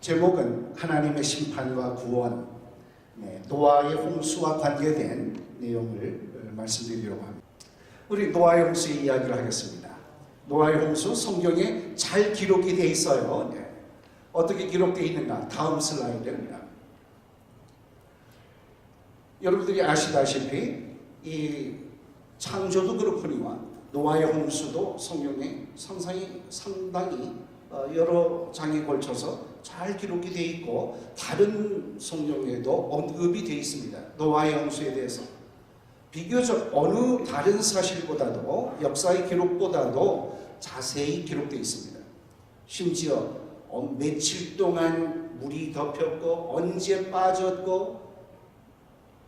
제목은 하나님의 심판과 구원, 노아의 홍수와 관계된 내용을 말씀드리려고 합니다. 우리 노아의 홍수의 이야기를 하겠습니다. 노아의 홍수 성경에 잘 기록이 되어 있어요. 어떻게 기록되어 있는가? 다음 슬라이드입니다. 여러분들이 아시다시피 이 창조도 그렇거니와 노아의 홍수도 성경에 상당히 여러 장에 걸쳐서 잘 기록이 되어 있고 다른 성경에도 언급이 되어 있습니다. 노아의 홍수에 대해서 비교적 어느 다른 사실보다도 역사의 기록보다도 자세히 기록되어 있습니다. 심지어 며칠 동안 물이 덮였고 언제 빠졌고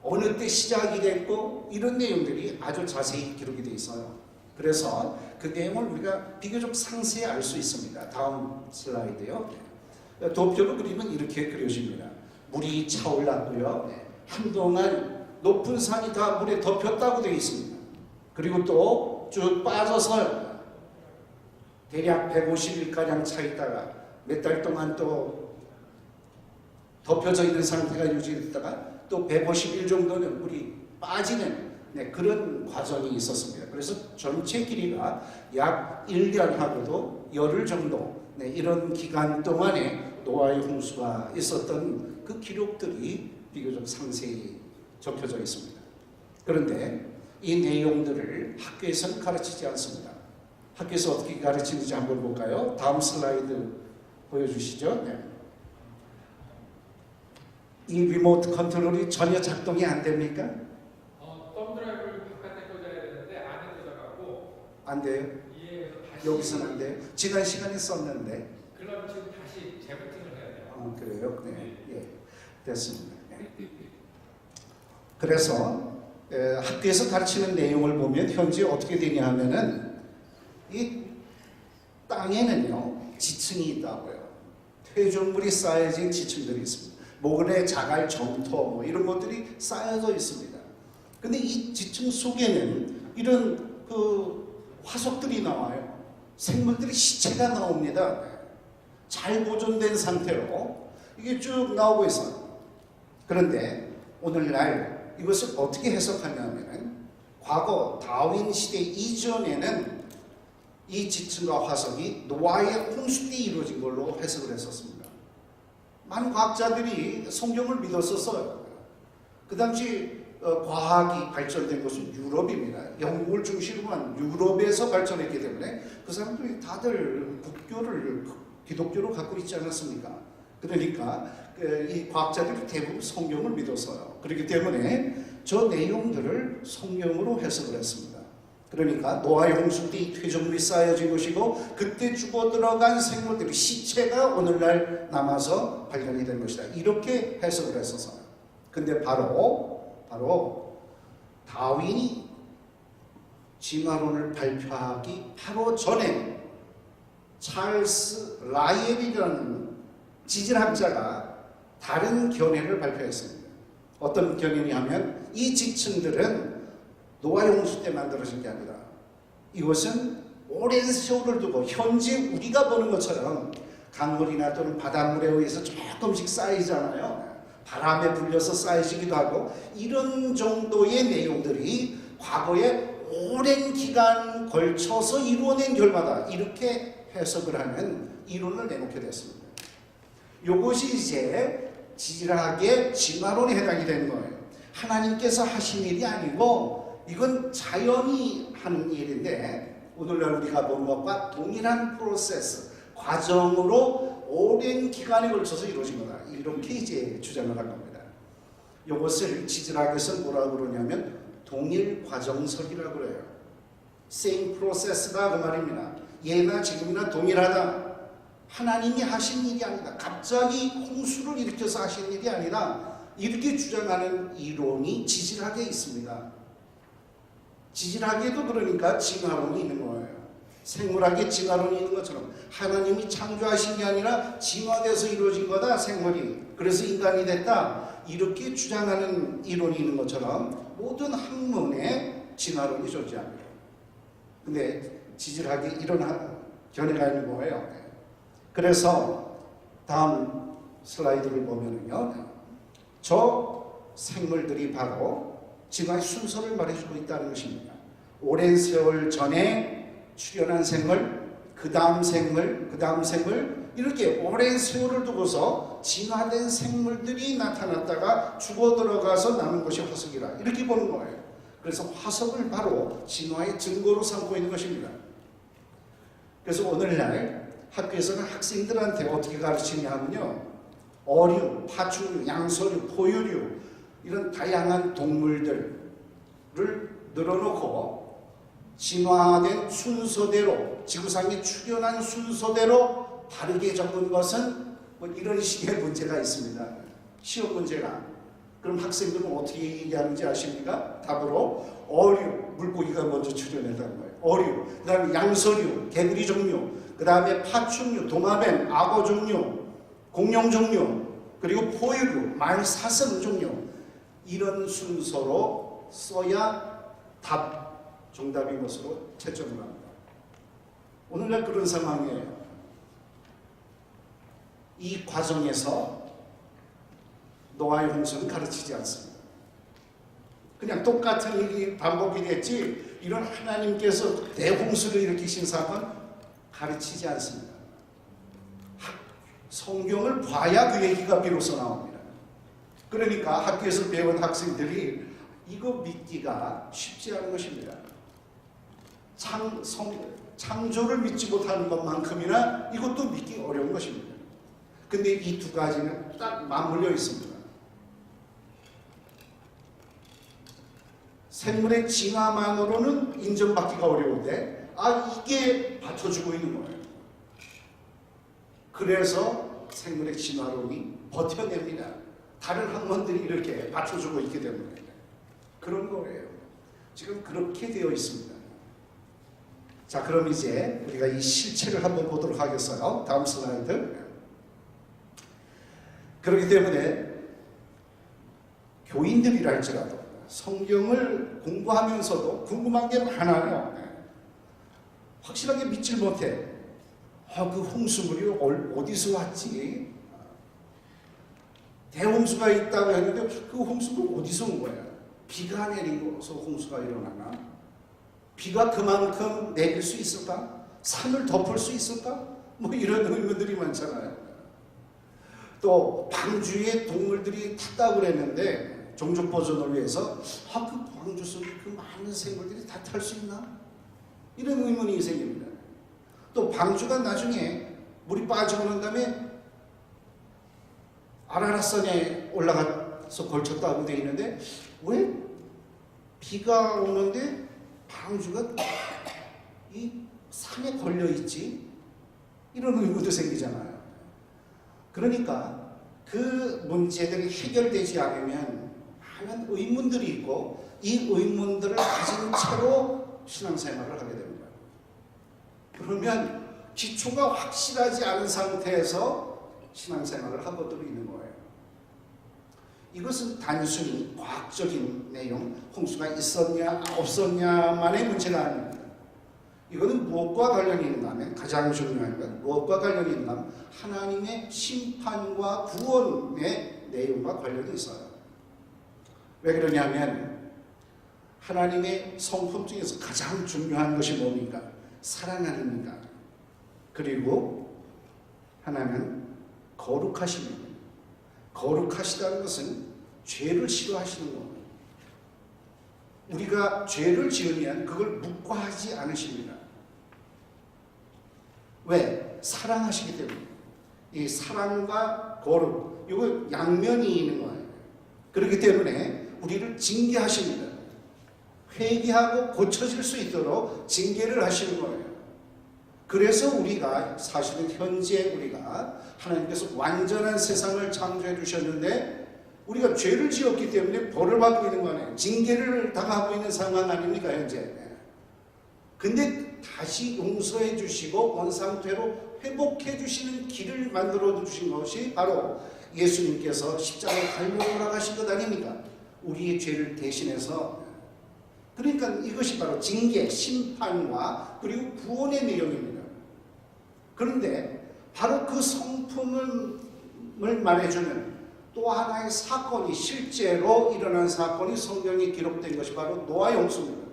어느 때 시작이 됐고 이런 내용들이 아주 자세히 기록이 되어 있어요. 그래서 그 내용을 우리가 비교적 상세히 알 수 있습니다. 다음 슬라이드요. 도표로 그리면 이렇게 그려집니다. 물이 차올랐고요. 한동안 높은 산이 다 물에 덮였다고 되어 있습니다. 그리고 또 쭉 빠져서 대략 150일가량 차 있다가 몇 달 동안 또 덮여져 있는 상태가 유지됐다가 또 150일 정도는 물이 빠지는 그런 과정이 있었습니다. 그래서 전체 길이가 약 1년하고도 열흘 정도 이런 기간 동안에 노아의 홍수가 있었던 그 기록들이 비교적 상세히 적혀져 있습니다. 그런데 이 내용들을 학교에서는 가르치지 않습니다. 학교에서 어떻게 가르치는지 한번 볼까요? 다음 슬라이드 보여주시죠. 이 리모트 컨트롤이 전혀 작동이 안 됩니까? 덤 드라이브를 바깥에 꽂아야 되는데 안에 꽂아갖고 안 돼요? 다시 여기서는 안 돼요? 지난 시간에 썼는데. 그럼 지금 다시 재부팅을 해야 돼요. 그래요? 네. 예. 됐습니다. 네. 그래서 학교에서 가르치는 내용을 보면 현재 어떻게 되냐 하면은 이 땅에는요 지층이 있다고요. 퇴적물이 쌓여진 지층들이 있습니다. 모래, 자갈, 점토 이런 것들이 쌓여져 있습니다. 근데 이 지층 속에는 이런 화석들이 나와요. 생물들의 시체가 나옵니다. 잘 보존된 상태로 이게 쭉 나오고 있어요. 그런데 오늘날 이것을 어떻게 해석하냐면은 과거 다윈 시대 이전에는 이 지층과 화석이 노아의 홍수 때 이루어진 걸로 해석을 했었습니다. 많은 과학자들이 성경을 믿었었어요. 그 당시 과학이 발전된 곳은 유럽입니다. 영국을 중심으로 한 유럽에서 발전했기 때문에 그 사람들이 다들 기독교를 갖고 있지 않았습니까? 그러니까 이 과학자들이 대부분 성경을 믿었어요. 그렇기 때문에 저 내용들을 성경으로 해석을 했습니다. 그러니까 노아의 홍수 때 이 퇴적물이 쌓여진 것이고 그때 죽어 들어간 생물들의 시체가 오늘날 남아서 발견이 된 것이다. 이렇게 해석을 했었어요. 근데 바로 다윈이 진화론을 발표하기 바로 전에 찰스 라이엘이라는 지질학자가 다른 견해를 발표했습니다. 어떤 견해냐면 이 지층들은 노아의 홍수 때 만들어진 게 아니라 이것은 오랜 세월을 두고 현재 우리가 보는 것처럼 강물이나 또는 바닷물에 의해서 조금씩 쌓이잖아요. 바람에 불려서 쌓이기도 하고 이런 정도의 내용들이 과거에 오랜 기간 걸쳐서 이루어낸 결과다. 이렇게 해석을 하는 이론을 내놓게 됐습니다. 이것이 이제 지질학의 진화론에 해당이 되는 거예요. 하나님께서 하신 일이 아니고 이건 자연이 하는 일인데 오늘날 우리가 본 것과 동일한 프로세스, 과정으로 오랜 기간에 걸쳐서 이루어진 거다. 이렇게 이제 주장을 한 겁니다. 이것을 지질학에서 뭐라고 그러냐면 동일 과정설이라고 그래요. same process다 그 말입니다. 예나 지금이나 동일하다. 하나님이 하신 일이 아니다. 갑자기 홍수를 일으켜서 하신 일이 아니라 이렇게 주장하는 이론이 지질학에 있습니다. 지질학에도 그러니까 진화론이 있는 거예요. 생물학에 진화론이 있는 것처럼 하나님이 창조하신 게 아니라 진화돼서 이루어진 거다 생물이. 그래서 인간이 됐다. 이렇게 주장하는 이론이 있는 것처럼 모든 학문에 진화론이 존재합니다. 근데 지질학에 이런 견해가 있는 거예요. 그래서 다음 슬라이드를 보면은요, 저 생물들이 바로 진화의 순서를 말해주고 있다는 것입니다. 오랜 세월 전에 출현한 생물, 그 다음 생물, 그 다음 생물, 이렇게 오랜 세월을 두고서 진화된 생물들이 나타났다가 죽어 들어가서 남은 것이 화석이라, 이렇게 보는 거예요. 그래서 화석을 바로 진화의 증거로 삼고 있는 것입니다. 그래서 오늘날 학교에서는 학생들한테 어떻게 가르치냐 하면요, 어류, 파충류, 양서류, 포유류, 이런 다양한 동물들을 늘어놓고 진화된 순서대로, 지구상에 출현한 순서대로 다르게 적은 것은 뭐 이런 식의 문제가 있습니다. 시험 문제가. 그럼 학생들은 어떻게 얘기하는지 아십니까? 답으로 어류, 물고기가 먼저 출현했다는 거예요. 어류, 그 다음에 양서류, 개구리 종류, 그 다음에 파충류, 도마뱀, 악어 종류, 공룡 종류, 그리고 포유류, 말, 사슴 종류, 이런 순서로 써야 정답인 것으로 채점을 합니다. 오늘날 그런 상황이에요. 이 과정에서 노아의 홍수는 가르치지 않습니다. 그냥 똑같은 일이 반복이 됐지, 이런 하나님께서 대홍수를 일으키신 사건 가르치지 않습니다. 성경을 봐야 그 얘기가 비로소 나옵니다. 그러니까 학교에서 배운 학생들이 이거 믿기가 쉽지 않은 것입니다. 창조를 믿지 못하는 것만큼이나 이것도 믿기 어려운 것입니다. 근데 이 두 가지는 딱 맞물려 있습니다. 생물의 진화만으로는 인정받기가 어려운데 이게 받쳐주고 있는 거예요. 그래서 생물의 진화론이 버텨냅니다. 다른 학문들이 이렇게 받쳐주고 있기 때문에 그런 거예요. 지금 그렇게 되어 있습니다. 자, 그럼 이제 우리가 이 실체를 한번 보도록 하겠어요. 다음 슬라이드. 그렇기 때문에 교인들이라 할지라도 성경을 공부하면서도 궁금한 게 많아요. 확실하게 믿질 못해. 그 홍수물이 어디서 왔지? 대홍수가 있다고 했는데 그 홍수물 어디서 온 거야? 비가 내리고서 홍수가 일어나나? 비가 그만큼 내릴 수 있을까? 산을 덮을 수 있을까? 뭐 이런 의문들이 많잖아요. 또 방주에 동물들이 탔다고 그랬는데 종족 보존을 위해서 그 방주 속에 그 많은 생물들이 다 탈 수 있나? 이런 의문이 생깁니다. 또 방주가 나중에 물이 빠지고 난 다음에 아라라산에 올라가서 걸쳤다고 되어 있는데 왜 비가 오는데 방주가 이 산에 걸려 있지? 이런 의문도 생기잖아요. 그러니까 그 문제들이 해결되지 않으면 많은 의문들이 있고 이 의문들을 가진 채로 신앙생활을 하게 됩니다. 그러면 기초가 확실하지 않은 상태에서 신앙생활을 하고도 있는 거예요. 이것은 단순히 과학적인 내용, 홍수가 있었냐 없었냐만의 문제가 아닙니다. 이거는 무엇과 관련이 있는가 하면 가장 중요한 건 무엇과 관련이 있는가 하면 하나님의 심판과 구원의 내용과 관련이 있어요. 왜 그러냐면 하나님의 성품 중에서 가장 중요한 것이 뭡니까? 사랑 아닙니까? 그리고 하나는 거룩하십니다. 거룩하시다는 것은 죄를 싫어하시는 겁니다. 우리가 죄를 지으면 그걸 묵과하지 않으십니다. 왜? 사랑하시기 때문에. 이 사랑과 거룩, 이거 양면이 있는 거예요. 그렇기 때문에 우리를 징계하십니다. 회개하고 고쳐질 수 있도록 징계를 하시는 거예요. 그래서 우리가 사실은 현재 우리가 하나님께서 완전한 세상을 창조해 주셨는데 우리가 죄를 지었기 때문에 벌을 받고 있는 거 아니에요. 징계를 당하고 있는 상황 아닙니까 현재. 근데 다시 용서해 주시고 원상태로 회복해 주시는 길을 만들어 주신 것이 바로 예수님께서 십자가에 달려 돌아가신 것 아닙니까? 우리의 죄를 대신해서. 그러니까 이것이 바로 징계, 심판과 그리고 구원의 내용입니다. 그런데 바로 그 성품을 말해주는 또 하나의 사건이 실제로 일어난 사건이 성경에 기록된 것이 바로 노아의 홍수입니다.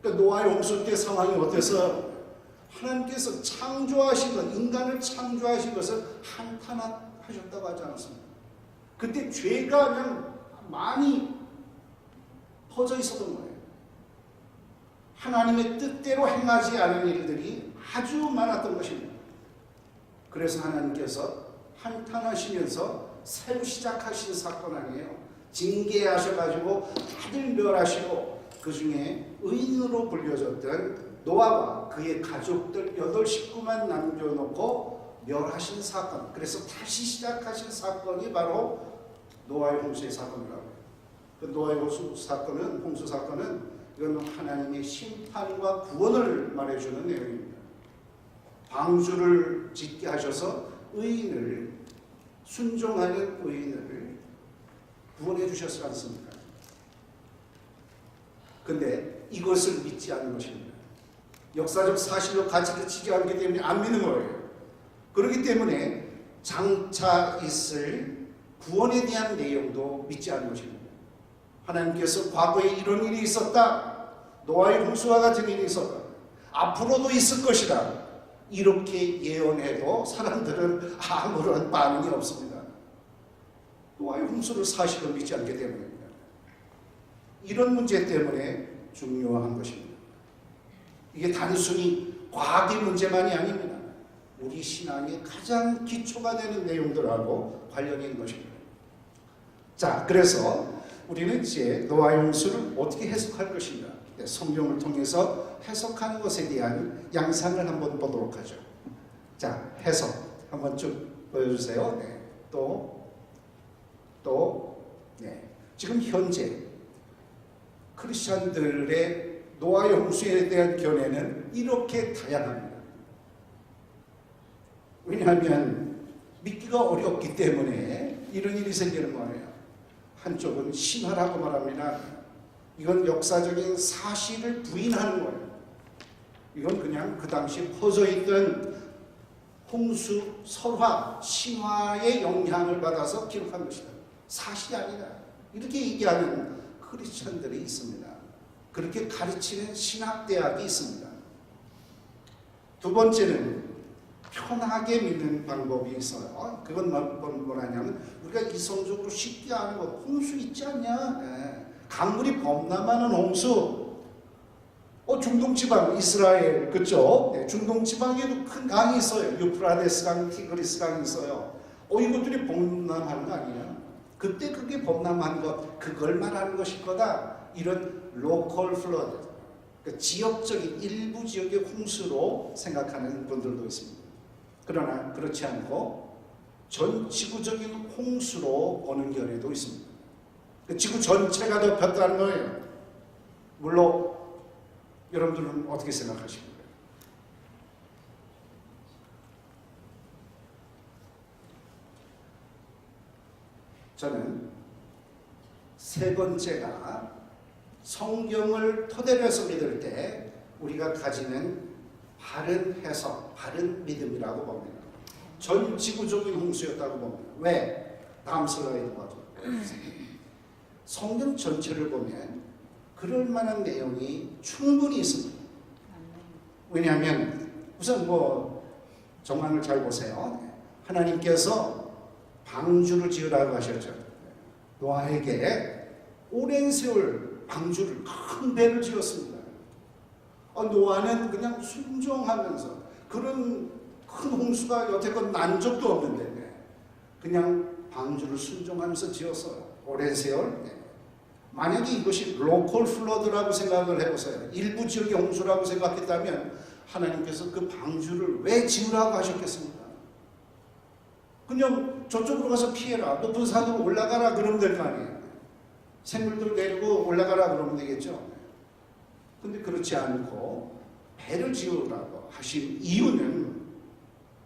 그러니까 노아의 홍수 때 상황이 어때서 하나님께서 창조하신 것, 인간을 창조하신 것을 한탄하셨다고 하지 않았습니까? 그때 죄가 그냥 많이 퍼져 있었던 거예요. 하나님의 뜻대로 행하지 않은 일들이 아주 많았던 것입니다. 그래서 하나님께서 한탄하시면서 새로 시작하신 사건 아니에요. 징계하셔가지고 다들 멸하시고 그 중에 의인으로 불려졌던 노아와 그의 가족들 8식구만 남겨놓고 멸하신 사건. 그래서 다시 시작하신 사건이 바로 노아의 홍수의 사건이라고 해요. 그 노아의 홍수 사건은 이건 하나님의 심판과 구원을 말해주는 내용입니다. 방주를 짓게 하셔서 의인을, 순종하는 의인을 구원해 주셨지 않습니까? 근데 이것을 믿지 않는 것입니다. 역사적 사실로 가치치지 않기 때문에 안 믿는 거예요. 그렇기 때문에 장차 있을 구원에 대한 내용도 믿지 않는 것입니다. 하나님께서 과거에 이런 일이 있었다. 노아의 홍수와 같은 일이 있었다. 앞으로도 있을 것이다. 이렇게 예언해도 사람들은 아무런 반응이 없습니다. 노아의 홍수를 사실로 믿지 않기 때문입니다. 이런 문제 때문에 중요한 것입니다. 이게 단순히 과학의 문제만이 아닙니다. 우리 신앙의 가장 기초가 되는 내용들하고 관련이 있는 것입니다. 자, 그래서 우리는 이제 노아의 홍수를 어떻게 해석할 것인가, 성경을 통해서 해석하는 것에 대한 양상을 한번 보도록 하죠. 자, 해석 한번 쭉 보여주세요. 네. 네. 지금 현재 크리스천들의 노아의 홍수에 대한 견해는 이렇게 다양합니다. 왜냐하면 믿기가 어렵기 때문에 이런 일이 생기는 거예요. 한쪽은 신화라고 말합니다. 이건 역사적인 사실을 부인하는 거예요. 이건 그냥 그 당시 퍼져 있던 홍수 설화, 신화의 영향을 받아서 기록한 것이다. 사실이 아니다. 이렇게 얘기하는 크리스천들이 있습니다. 그렇게 가르치는 신학대학이 있습니다. 두 번째는 편하게 믿는 방법이 있어요. 그건 뭐라냐면 우리가 이성적으로 쉽게 아는 거, 홍수 있지 않냐? 네. 강물이 범람하는 홍수. 중동지방 이스라엘, 그죠? 네, 중동지방에도 큰 강이 있어요. 유프라데스 강, 티그리스 강이 있어요. 이것들이 범람하는 거 아니야? 그때 그게 범람한 것, 그걸 말하는 것일 거다. 이런 로컬 플러드, 그러니까 지역적인 일부 지역의 홍수로 생각하는 분들도 있습니다. 그러나 그렇지 않고 전 지구적인 홍수로 보는 견해도 있습니다. 지구 전체가 덮였다는 거예요. 물론 여러분들은 어떻게 생각하십니까? 저는 세 번째가 성경을 토대로 해서 믿을 때 우리가 가지는 바른 해석, 바른 믿음이라고 봅니다. 전 지구적인 홍수였다고 봅니다. 왜? 다음 슬라이드 봐줘. 성경 전체를 보면 그럴 만한 내용이 충분히 있습니다. 왜냐하면 우선 정황을 잘 보세요. 하나님께서 방주를 지으라고 하셨죠. 노아에게 오랜 세월 방주를, 큰 배를 지었습니다. 노아는 그냥 순종하면서, 그런 큰 홍수가 여태껏 난 적도 없는데 그냥 방주를 순종하면서 지었어요. 오랜 세월. 만약에 이것이 로컬 플러드라고 생각을 해보세요. 일부 지역의 홍수라고 생각했다면 하나님께서 그 방주를 왜 지으라고 하셨겠습니까? 그냥 저쪽으로 가서 피해라, 높은 산으로 올라가라 그러면 될 거 아니에요. 생물들 데리고 올라가라 그러면 되겠죠. 근데 그렇지 않고 배를 지으라고 하신 이유는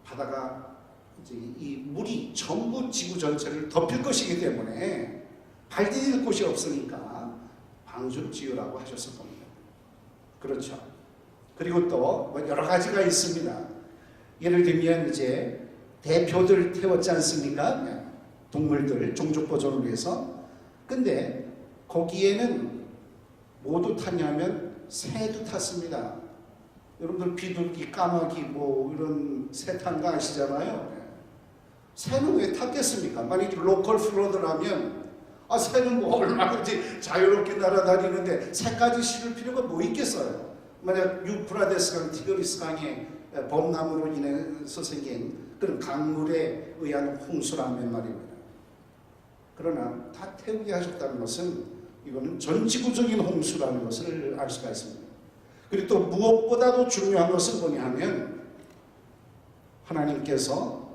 바다가 이제 이 물이 전부 지구 전체를 덮일 것이기 때문에 발 디딜 곳이 없으니까 방주를 지으라고 하셨을 겁니다. 그렇죠. 그리고 또 여러 가지가 있습니다. 예를 들면 이제 대표들 태웠지 않습니까? 동물들 종족 보존을 위해서. 근데 거기에는 모두 탔냐면 새도 탔습니다. 여러분들 비둘기, 까마귀 뭐 이런 새 탄 거 아시잖아요. 새는 왜 탔겠습니까? 만약에 로컬 플로드라면 새는 뭐 얼마든지 자유롭게 날아다니는데 새까지 실을 필요가 뭐 있겠어요? 만약 유프라데스 강, 티그리스 강의 범람으로 인해서 생긴 그런 강물에 의한 홍수라면 말입니다. 그러나 다 태우게 하셨다는 것은 이거는 전지구적인 홍수라는 것을 알 수가 있습니다. 그리고 또 무엇보다도 중요한 것은 뭐냐 하면 하나님께서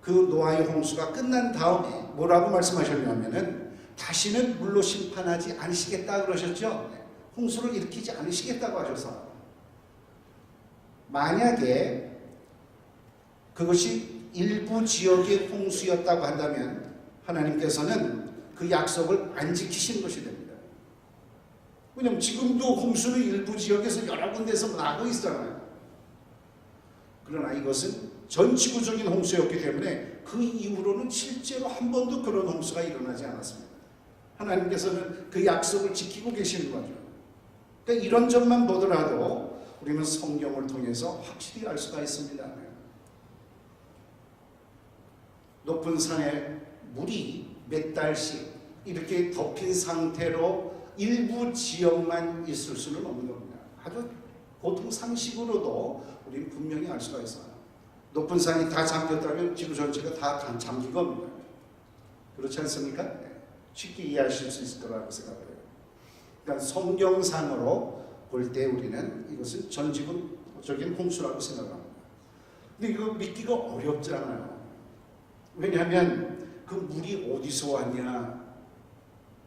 그 노아의 홍수가 끝난 다음에 뭐라고 말씀하셨냐면은 다시는 물로 심판하지 않으시겠다 그러셨죠. 홍수를 일으키지 않으시겠다고 하셔서 만약에 그것이 일부 지역의 홍수였다고 한다면 하나님께서는 그 약속을 안 지키신 것이 됩니다. 왜냐하면 지금도 홍수는 일부 지역에서 여러 군데서 나고 있잖아요. 그러나 이것은 전지구적인 홍수였기 때문에 그 이후로는 실제로 한 번도 그런 홍수가 일어나지 않았습니다. 하나님께서는 그 약속을 지키고 계시는 거죠. 그러니까 이런 점만 보더라도 우리는 성경을 통해서 확실히 알 수가 있습니다. 높은 산에 물이 몇 달씩 이렇게 덮인 상태로 일부 지역만 있을 수는 없는 겁니다. 아주 보통 상식으로도 우리는 분명히 알 수가 있어요. 높은 산이 다 잠겼다면 지구 전체가 다 잠긴 겁니다. 그렇지 않습니까? 쉽게 이해하실 수 있을 거라고 생각해요. 그러니까 성경상으로 볼 때 우리는 이것은 전지구적인 홍수라고 생각합니다. 근데 이거 믿기가 어렵잖아요. 왜냐하면 그 물이 어디서 왔냐,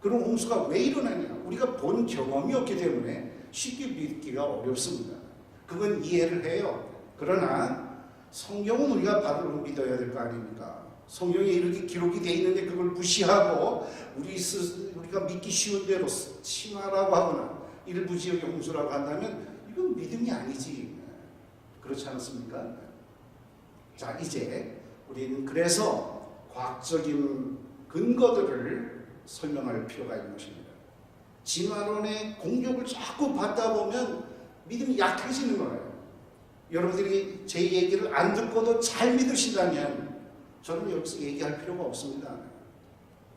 그런 홍수가 왜 일어나냐, 우리가 본 경험이 없기 때문에 쉽게 믿기가 어렵습니다. 그건 이해를 해요. 그러나 성경은 우리가 바로 믿어야 될 거 아닙니까? 성경에 이렇게 기록이 되어 있는데 그걸 무시하고 우리가 믿기 쉬운 대로 칭하라고 하거나 일부 지역의 홍수라고 한다면 이건 믿음이 아니지. 그렇지 않습니까? 자, 이제 우리는 그래서 과학적인 근거들을 설명할 필요가 있는 것입니다. 진화론의 공격을 자꾸 받다 보면 믿음이 약해지는 거예요. 여러분들이 제 얘기를 안 듣고도 잘 믿으신다면 저는 여기서 얘기할 필요가 없습니다.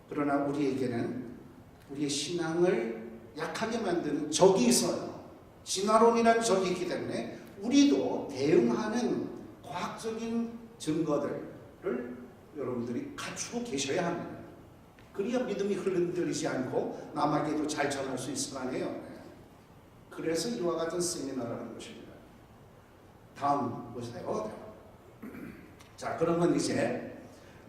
그러나 우리에게는 우리의 신앙을 약하게 만드는 적이 있어요. 진화론이라는 적이 있기 때문에 우리도 대응하는 과학적인 증거들을 여러분들이 갖추고 계셔야 합니다. 그래야 믿음이 흔들리지 않고 남에게도 잘 전할 수 있을 거 아니에요. 그래서 이와 같은 세미나를 하는 것입니다. 다음 보세요. 자, 그러면 이제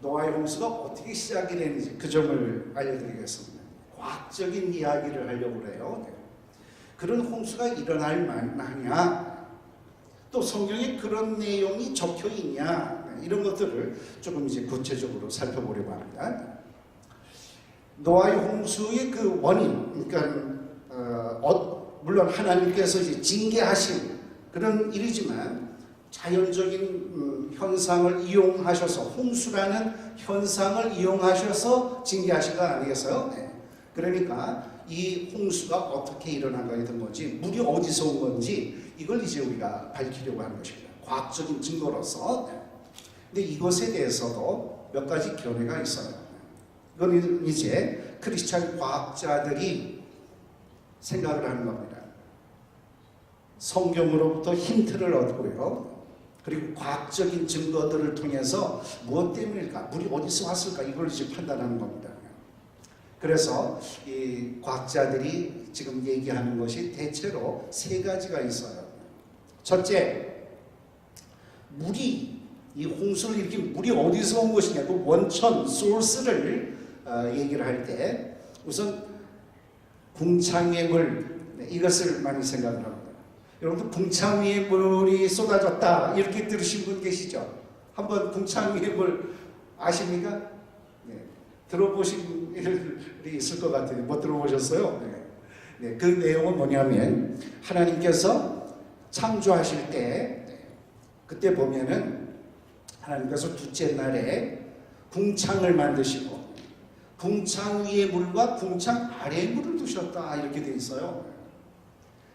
노아의 홍수가 어떻게 시작이 되는지 그 점을 알려드리겠습니다. 과학적인 이야기를 하려고 그래요. 그런 홍수가 일어날 만하냐, 또 성경에 그런 내용이 적혀 있냐, 이런 것들을 조금 이제 구체적으로 살펴보려고 합니다. 노아의 홍수의 그 원인, 그러니까 물론 하나님께서 이제 징계하신 그런 일이지만 자연적인 현상을 이용하셔서, 홍수라는 현상을 이용하셔서 징계하신 거 아니겠어요? 네. 그러니까 이 홍수가 어떻게 일어난 거에 든 건지, 물이 어디서 온 건지 이걸 이제 우리가 밝히려고 하는 것입니다. 과학적인 증거로서. 네. 근데 이것에 대해서도 몇 가지 견해가 있어요. 이건 이제 크리스찬 과학자들이 생각을 하는 겁니다. 성경으로부터 힌트를 얻고요. 그리고 과학적인 증거들을 통해서 무엇 때문일까, 물이 어디서 왔을까, 이걸 이제 판단하는 겁니다. 그래서 이 과학자들이 지금 얘기하는 것이 대체로 세 가지가 있어요. 첫째, 물이, 이 홍수를 일으킨 물이 어디서 온 것이냐, 그 원천, 소스를 얘기를 할 때 우선 궁창의 물, 이것을 많이 생각을 합니다. 여러분들 궁창 위에 물이 쏟아졌다 이렇게 들으신 분 계시죠? 한번 궁창 위에 물 아십니까? 네. 들어보신 일이 있을 것 같아요. 못 들어보셨어요? 네. 네, 그 내용은 뭐냐면 하나님께서 창조하실 때 그때 보면은 하나님께서 둘째 날에 궁창을 만드시고 궁창 위의 물과 궁창 아래의 물을 두셨다 이렇게 돼 있어요.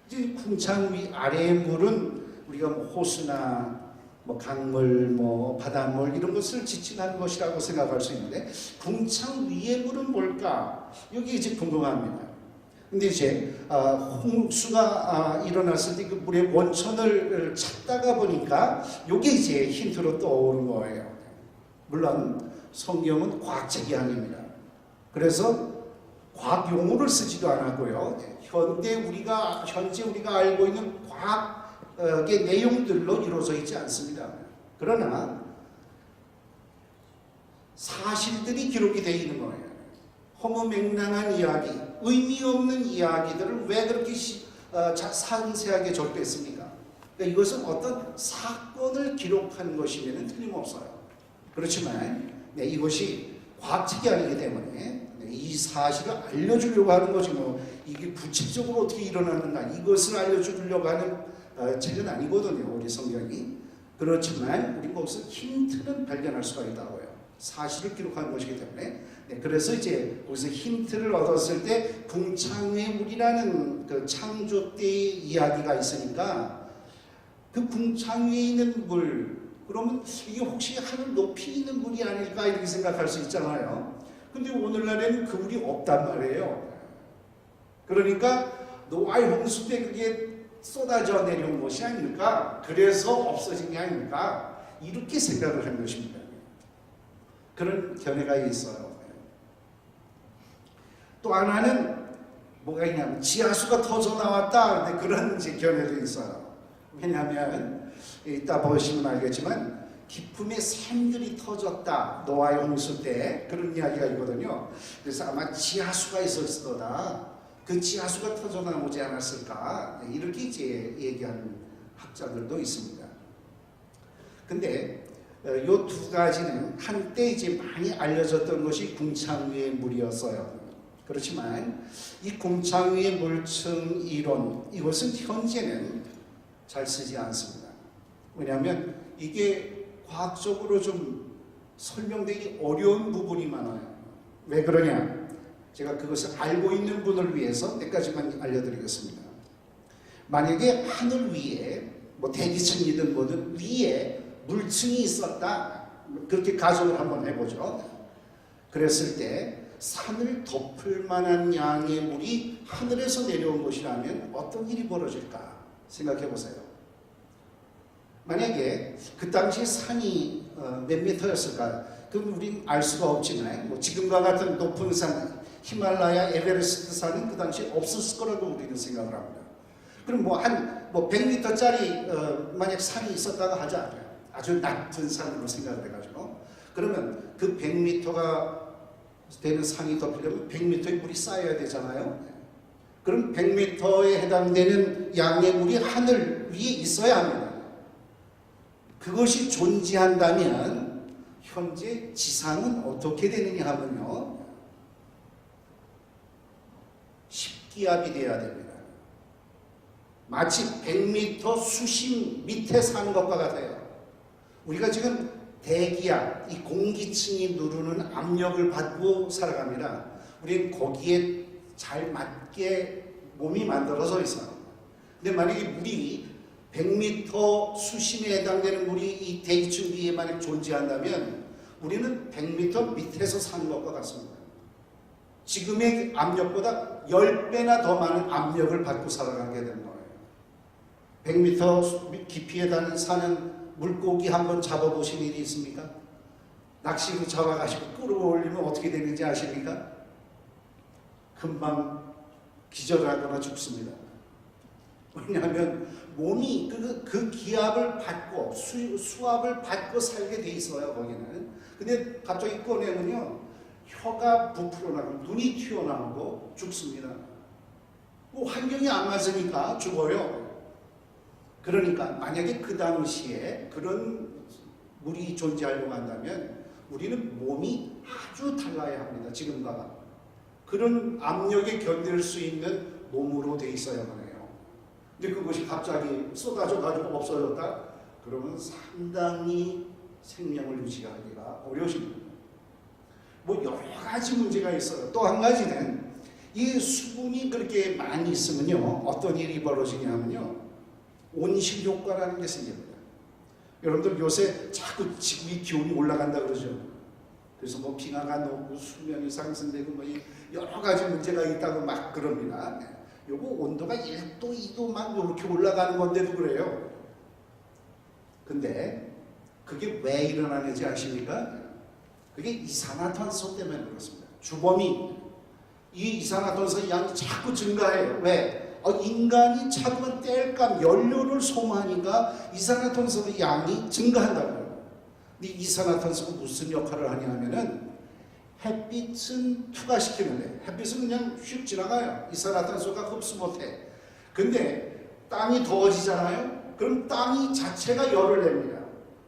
이제 궁창 위 아래의 물은 우리가 뭐 호수나 뭐 강물, 뭐 바닷물 이런 것을 지칭하는 것이라고 생각할 수 있는데 궁창 위의 물은 뭘까? 여기 이제 궁금합니다. 근데 이제 홍수가 일어났을 때 그 물의 원천을 찾다가 보니까 이게 이제 힌트로 떠오른 거예요. 물론 성경은 과학책이 아닙니다. 그래서 과학 용어를 쓰지도 않았고요. 현재 우리가 알고 있는 과학의 내용들로 이루어져 있지 않습니다. 그러나 사실들이 기록이 되어 있는 거예요. 허무맹랑한 이야기, 의미 없는 이야기들을 왜 그렇게 상세하게 적겠습니까? 그러니까 이것은 어떤 사건을 기록한 것이면 틀림없어요. 그렇지만 이것이 과학책이 아니기 때문에 이 사실을 알려주려고 하는 거지 뭐 이게 구체적으로 어떻게 일어나는가 이것을 알려주려고 하는 책은 아니거든요. 우리 성경이. 그렇지만 우리 거기서 힌트는 발견할 수가 있다고요. 사실을 기록한 것이기 때문에. 그래서 이제 거기서 힌트를 얻었을 때 궁창의 물이라는 그 창조 때의 이야기가 있으니까 그 궁창 위에 있는 물 그러면 이게 혹시 하늘 높이 있는 물이 아닐까 이렇게 생각할 수 있잖아요. 근데 오늘날에는 그 물이 없단 말이에요. 그러니까 노아의 홍수 때 그게 쏟아져 내려온 것이 아닐까? 그래서 없어진 게 아닐까? 이렇게 생각을 한 것입니다. 그런 견해가 있어요. 또 하나는 뭐가 있냐면 지하수가 터져 나왔다. 근데 그런 이제 견해도 있어요. 왜냐하면 이따 보시면 알겠지만 기품의 샘들이 터졌다. 노아의 홍수 때 그런 이야기가 있거든요. 그래서 아마 지하수가 있었을 거다. 그 지하수가 터져 나오지 않았을까? 이렇게 이제 얘기하는 학자들도 있습니다. 근데 이 두 가지는 한때 이제 많이 알려졌던 것이 궁창 위의 물이었어요. 그렇지만 이 궁창 위의 물층 이론 이것은 현재는 잘 쓰지 않습니다. 왜냐하면 이게 과학적으로 좀 설명되기 어려운 부분이 많아요. 왜 그러냐? 제가 그것을 알고 있는 분을 위해서 몇 가지만 알려드리겠습니다. 만약에 하늘 위에 뭐 대기층이든 뭐든 위에 물층이 있었다. 그렇게 가정을 한번 해보죠. 그랬을 때 산을 덮을 만한 양의 물이 하늘에서 내려온 것이라면 어떤 일이 벌어질까 생각해 보세요. 만약에 그 당시에 산이 몇 미터였을까? 그럼 우린 알 수가 없지만 뭐 지금과 같은 높은 산 히말라야 에베레스트 산은 그 당시에 없었을 거라고 우리는 생각을 합니다. 그럼 뭐 100m짜리 만약 산이 있었다고 하자. 아주 낮은 산으로 생각을 해가지고 그러면 그 100m가 되는 산이 덮이려면 100m의 물이 쌓여야 되잖아요. 그럼 100m에 해당되는 양의 물이 하늘 위에 있어야 합니다. 그것이 존재한다면 현재 지상은 어떻게 되느냐 하면요. 10기압이 돼야 됩니다. 마치 100m 수심 밑에 사는 것과 같아요. 우리가 지금 대기압, 이 공기층이 누르는 압력을 받고 살아갑니다. 우리는 거기에 잘 맞게 몸이 만들어져 있어요. 근데 만약에 물이 100m 수심에 해당되는 물이 이 대기층 위에 만약 존재한다면 우리는 100m 밑에서 사는 것과 같습니다. 지금의 압력보다 10배나 더 많은 압력을 받고 살아가게 되는 거예요. 100m 깊이에 사는 물고기 한번 잡아보신 일이 있습니까? 낚시로 잡아가시고 끌어올리면 어떻게 되는지 아십니까? 금방 기절하거나 죽습니다. 왜냐하면 몸이 그 기압을 받고 수압을 받고 살게 돼 있어요. 거기는. 근데 갑자기 꺼내면요 혀가 부풀어나고 눈이 튀어나오고 죽습니다. 뭐 환경이 안 맞으니까 죽어요. 그러니까 만약에 그 당시에 그런 물이 존재하려고 한다면 우리는 몸이 아주 달라야 합니다. 지금과 그런 압력에 견딜 수 있는 몸으로 돼 있어야만 해요. 근데 그것이 갑자기 쏟아져가지고 없어졌다? 그러면 상당히 생명을 유지하기가 어려워집니다. 뭐 여러 가지 문제가 있어요. 또 한 가지는 이 수분이 그렇게 많이 있으면요, 어떤 일이 벌어지냐면요, 온실 효과라는 게 생깁니다. 여러분들 요새 자꾸 지구의 기온이 올라간다 그러죠. 그래서 뭐 빙하가 녹고 수면이 상승되고 뭐 여러 가지 문제가 있다고 막 그럽니다. 요거 온도가 1도, 2도 막 이렇게 올라가는 건데도 그래요. 근데 그게 왜 일어나는지 아십니까? 그게 이산화탄소 때문에 그렇습니다. 주범이 이 이산화탄소 양이 자꾸 증가해요. 왜? 인간이 자꾸만 땔감 연료를 소모하니까 이산화탄소 양이 증가한다고요. 근데 이산화탄소가 무슨 역할을 하냐면은 햇빛은 투과시키는데, 햇빛은 그냥 휙 지나가요. 이산화탄소가 흡수 못해. 근데 땅이 더워지잖아요. 그럼 땅이 자체가 열을 냅니다.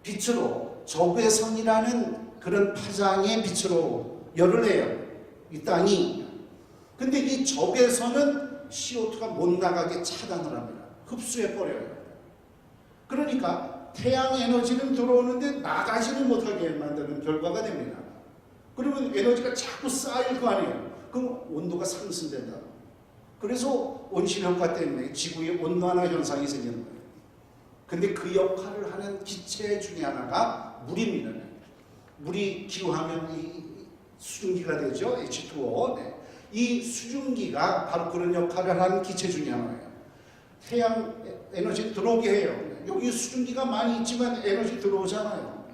빛으로, 적외선이라는 그런 파장의 빛으로 열을 내요, 이 땅이. 근데 이 적외선은 CO2가 못 나가게 차단을 합니다. 흡수해 버려요. 그러니까 태양 에너지는 들어오는데 나가지는 못하게 만드는 결과가 됩니다. 그러면 에너지가 자꾸 쌓일 거 아니에요. 그럼 온도가 상승된다. 그래서 온실효과 때문에 지구의 온난화 현상이 생기는 거예요. 근데 그 역할을 하는 기체 중에 하나가 물입니다. 물이 기후하면 이 수증기가 되죠. H2O. 네. 이 수증기가 바로 그런 역할을 하는 기체 중에 하나예요. 태양 에너지 들어오게 해요. 여기 수증기가 많이 있지만 에너지 들어오잖아요.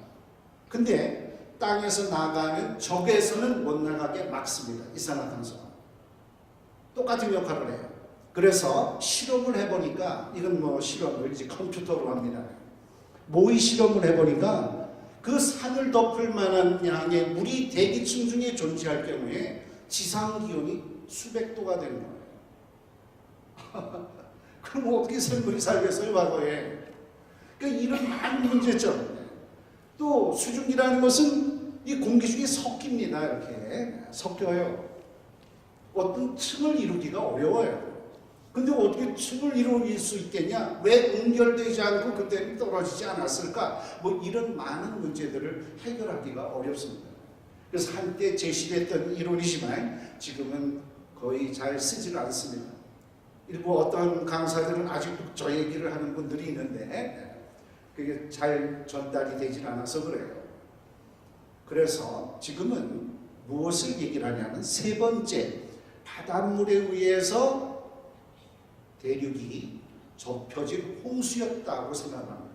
근데 땅에서 나가는 적외선은 못 나가게 막습니다. 이산화탄소가. 똑같은 역할을 해요. 그래서 실험을 해보니까, 이건 뭐 실험을 이제 컴퓨터로 합니다. 모의 실험을 해보니까 그 산을 덮을 만한 양의 물이 대기층 중에 존재할 경우에 지상 기온이 수백 도가 되는 거예요. 그럼 어떻게 생물이 살겠어요, 과거에? 그러니까 이런 많은 문제점. 또 수증기라는 것은 이 공기 중에 섞입니다. 이렇게 섞여요. 어떤 층을 이루기가 어려워요. 근데 어떻게 층을 이룰 수 있겠냐? 왜 응결되지 않고 그때는 떨어지지 않았을까? 뭐 이런 많은 문제들을 해결하기가 어렵습니다. 그래서 한때 제시됐던 이론이지만 지금은 거의 잘 쓰지를 않습니다. 일부 어떤 강사들은 아직도 저 얘기를 하는 분들이 있는데 그게 잘 전달이 되질 않아서 그래요. 그래서 지금은 무엇을 얘기를 하냐면, 세 번째, 바닷물에 의해서 대륙이 좁혀진 홍수였다고 생각합니다.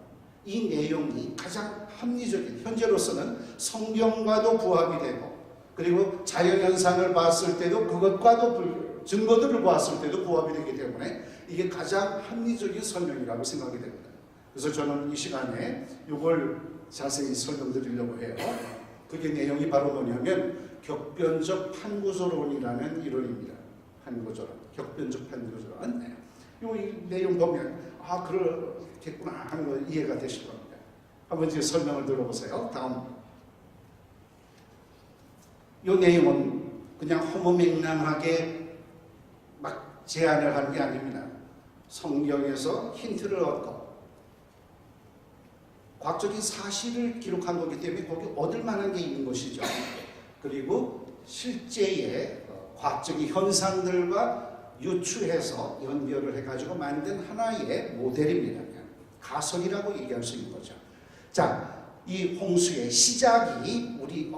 이 내용이 가장 합리적인, 현재로서는 성경과도 부합이 되고, 그리고 자연현상을 봤을 때도 그것과도 증거들을 보았을 때도 부합이 되기 때문에 이게 가장 합리적인 설명이라고 생각이 됩니다. 그래서 저는 이 시간에 이걸 자세히 설명드리려고 해요. 그게 내용이 바로 뭐냐면 격변적 판구조론이라는 이론입니다. 판구조론, 격변적 판구조론. 네. 이 내용 보면 그렇겠구나 하는 거 이해가 되실 겁니다. 한번 이제 설명을 들어보세요. 다음. 이 내용은 그냥 허무맹랑하게 막 제안을 하는 게 아닙니다. 성경에서 힌트를 얻고 과학적인 사실을 기록한 거기 때문에 거기 얻을 만한 게 있는 것이죠. 그리고 실제의 과학적인 현상들과 유추해서 연결을 해가지고 만든 하나의 모델입니다. 가설이라고 얘기할 수 있는 거죠. 자, 이 홍수의 시작이 우리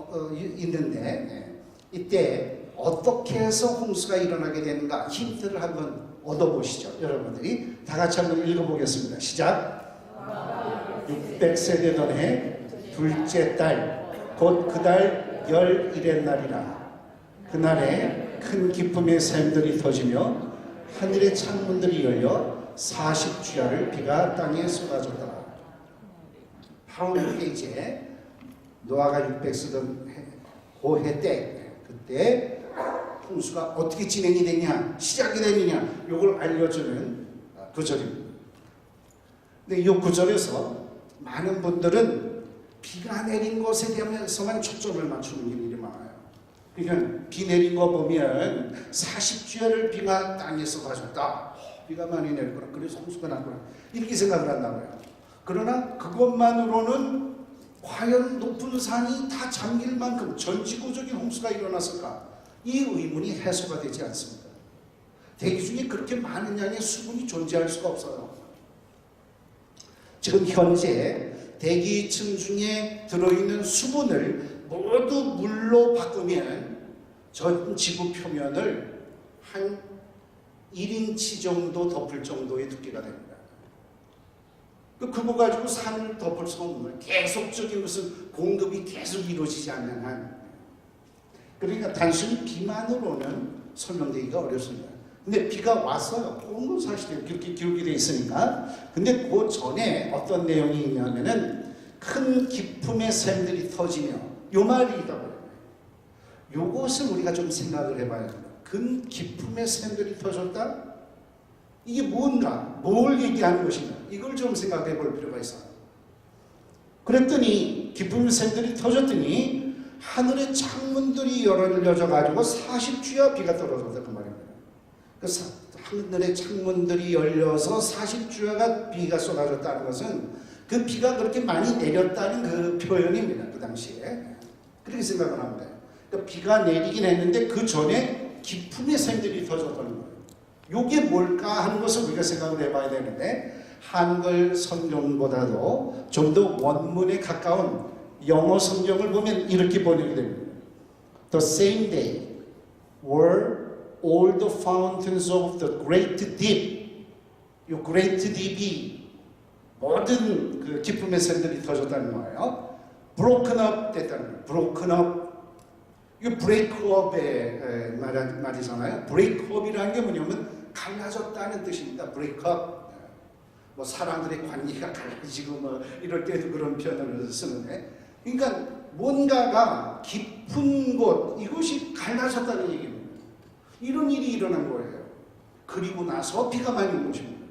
있는데, 이때 어떻게 해서 홍수가 일어나게 되는가 힌트를 한번 얻어보시죠. 여러분들이 다 같이 한번 읽어보겠습니다. 시작. 600세 되던 해 둘째 달, 곧 그 달 11의 날이라. 그날에 큰 기쁨의 샘들이 터지며 하늘의 창문들이 열려 40주야를 비가 땅에 쏟아졌더라. 바로 이게 이제 노아가 600 쓰던 그 해 때, 그때 홍수가 어떻게 진행이 되냐, 시작이 되느냐, 이걸 알려주는 구절입니다. 근데 이 구절에서 많은 분들은 비가 내린 것에 대해서만 초점을 맞추는 일이 많아요. 그러니까 비 내린 거 보면 40주야를 비가 땅에 쏟아졌다. 비가 많이 내렸구나. 그래서 홍수가 났구나. 이렇게 생각을 한다고요. 그러나 그것만으로는 과연 높은 산이 다 잠길 만큼 전지구적인 홍수가 일어났을까? 이 의문이 해소가 되지 않습니다. 대기 중에 그렇게 많은 양의 수분이 존재할 수가 없어요. 지금 현재 대기층 중에 들어있는 수분을 모두 물로 바꾸면 전 지구 표면을 한 1인치 정도 덮을 정도의 두께가 됩니다. 그거 가지고 산을 덮을 수가 없는 거예요. 계속적인 무슨 공급이 계속 이루어지지 않는 한. 그러니까 단순히 비만으로는 설명되기가 어렵습니다. 근데 비가 왔어요. 온 건 사실이에요. 그렇게 기록이 되어 있으니까. 근데 그 전에 어떤 내용이 있냐면은 큰 기품의 샘들이 터지며 요 말이 있다고요. 요것을 우리가 좀 생각을 해봐야 됩니다. 큰 기품의 샘들이 터졌다? 이게 뭔가? 뭘 얘기하는 것인가? 이걸 좀 생각해 볼 필요가 있어요. 그랬더니 기품의 샘들이 터졌더니 하늘의 창문들이 열어져 가지고 40주야 비가 떨어졌다 그 말입니다. 그 하늘의 창문들이 열려서 40주야가 비가 쏟아졌다는 것은 그 비가 그렇게 많이 내렸다는 그 표현입니다. 그 당시에. 그렇게 생각을 합니다. 그러니까 비가 내리긴 했는데 그 전에 기품의 샘들이 터졌다는 거예요. 이게 뭘까 하는 것을 우리가 생각을 해봐야 되는데 한글 성경보다도 좀 더 원문에 가까운 영어 성경을 보면 이렇게 번역이 됩니다. The same day were all the fountains of the great deep. 이 great deep이 모든 그 기품의 샘들이 터졌다는 거예요. broken up 됐다는 거예요. broken up. 이게 break up의 말이잖아요. break up이라는 게 뭐냐면 갈라졌다는 뜻입니다. break up. 뭐 사람들의 관계가 갈라지고 뭐 이럴 때도 그런 표현을 쓰는데, 그러니까 뭔가가 깊은 곳, 이것이 갈라졌다는 얘기입니다. 이런 일이 일어난 거예요. 그리고 나서 비가 많이 온 것입니다.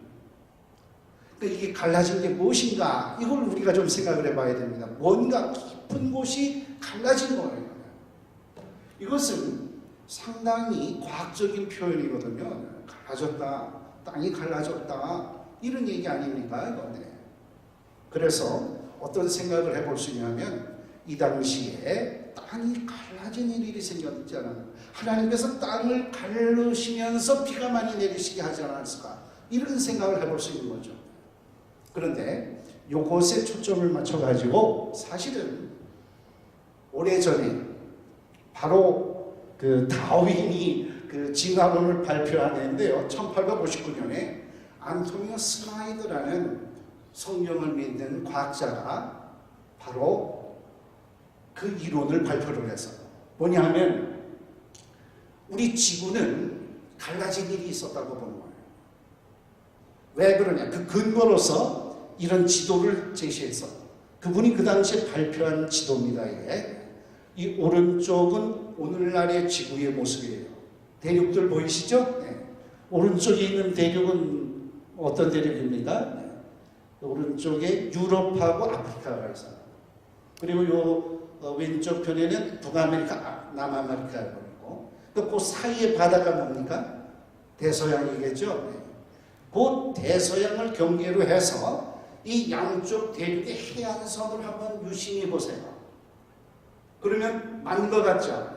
그러니까 이게 갈라진 게 무엇인가, 이걸 우리가 좀 생각을 해봐야 됩니다. 뭔가 깊은 곳이 갈라진 거예요. 이것은 상당히 과학적인 표현이거든요. 갈라졌다, 땅이 갈라졌다, 이런 얘기 아닙니까? 이건데. 그래서 어떤 생각을 해볼 수 있냐면 이 당시에 땅이 갈라진 일이 생겼잖아요. 하나님께서 땅을 가르시면서 비가 많이 내리시게 하지 않았을까? 이런 생각을 해볼 수 있는 거죠. 그런데 요것에 초점을 맞춰가지고 사실은 오래전에 바로 그 다윈이 그 진화론을 발표하는데요. 1859년에 안토니오 스나이더라는 성경을 믿는 과학자가 바로 그 이론을 발표를 했어요. 뭐냐면 우리 지구는 갈라진 일이 있었다고 보는 거예요. 왜 그러냐? 그 근거로서 이런 지도를 제시했어요. 그분이 그 당시에 발표한 지도입니다. 이게. 이 오른쪽은 오늘날의 지구의 모습이에요. 대륙들 보이시죠? 네. 오른쪽에 있는 대륙은 어떤 대륙입니까? 네. 오른쪽에 유럽하고 아프리카가 있어요. 그리고 요 왼쪽 편에는 북아메리카, 남아메리카가 있고, 그 사이의 바다가 뭡니까? 대서양이겠죠. 네. 그 대서양을 경계로 해서 이 양쪽 대륙의 해안선을 한번 유심히 보세요. 그러면 맞는 것 같죠?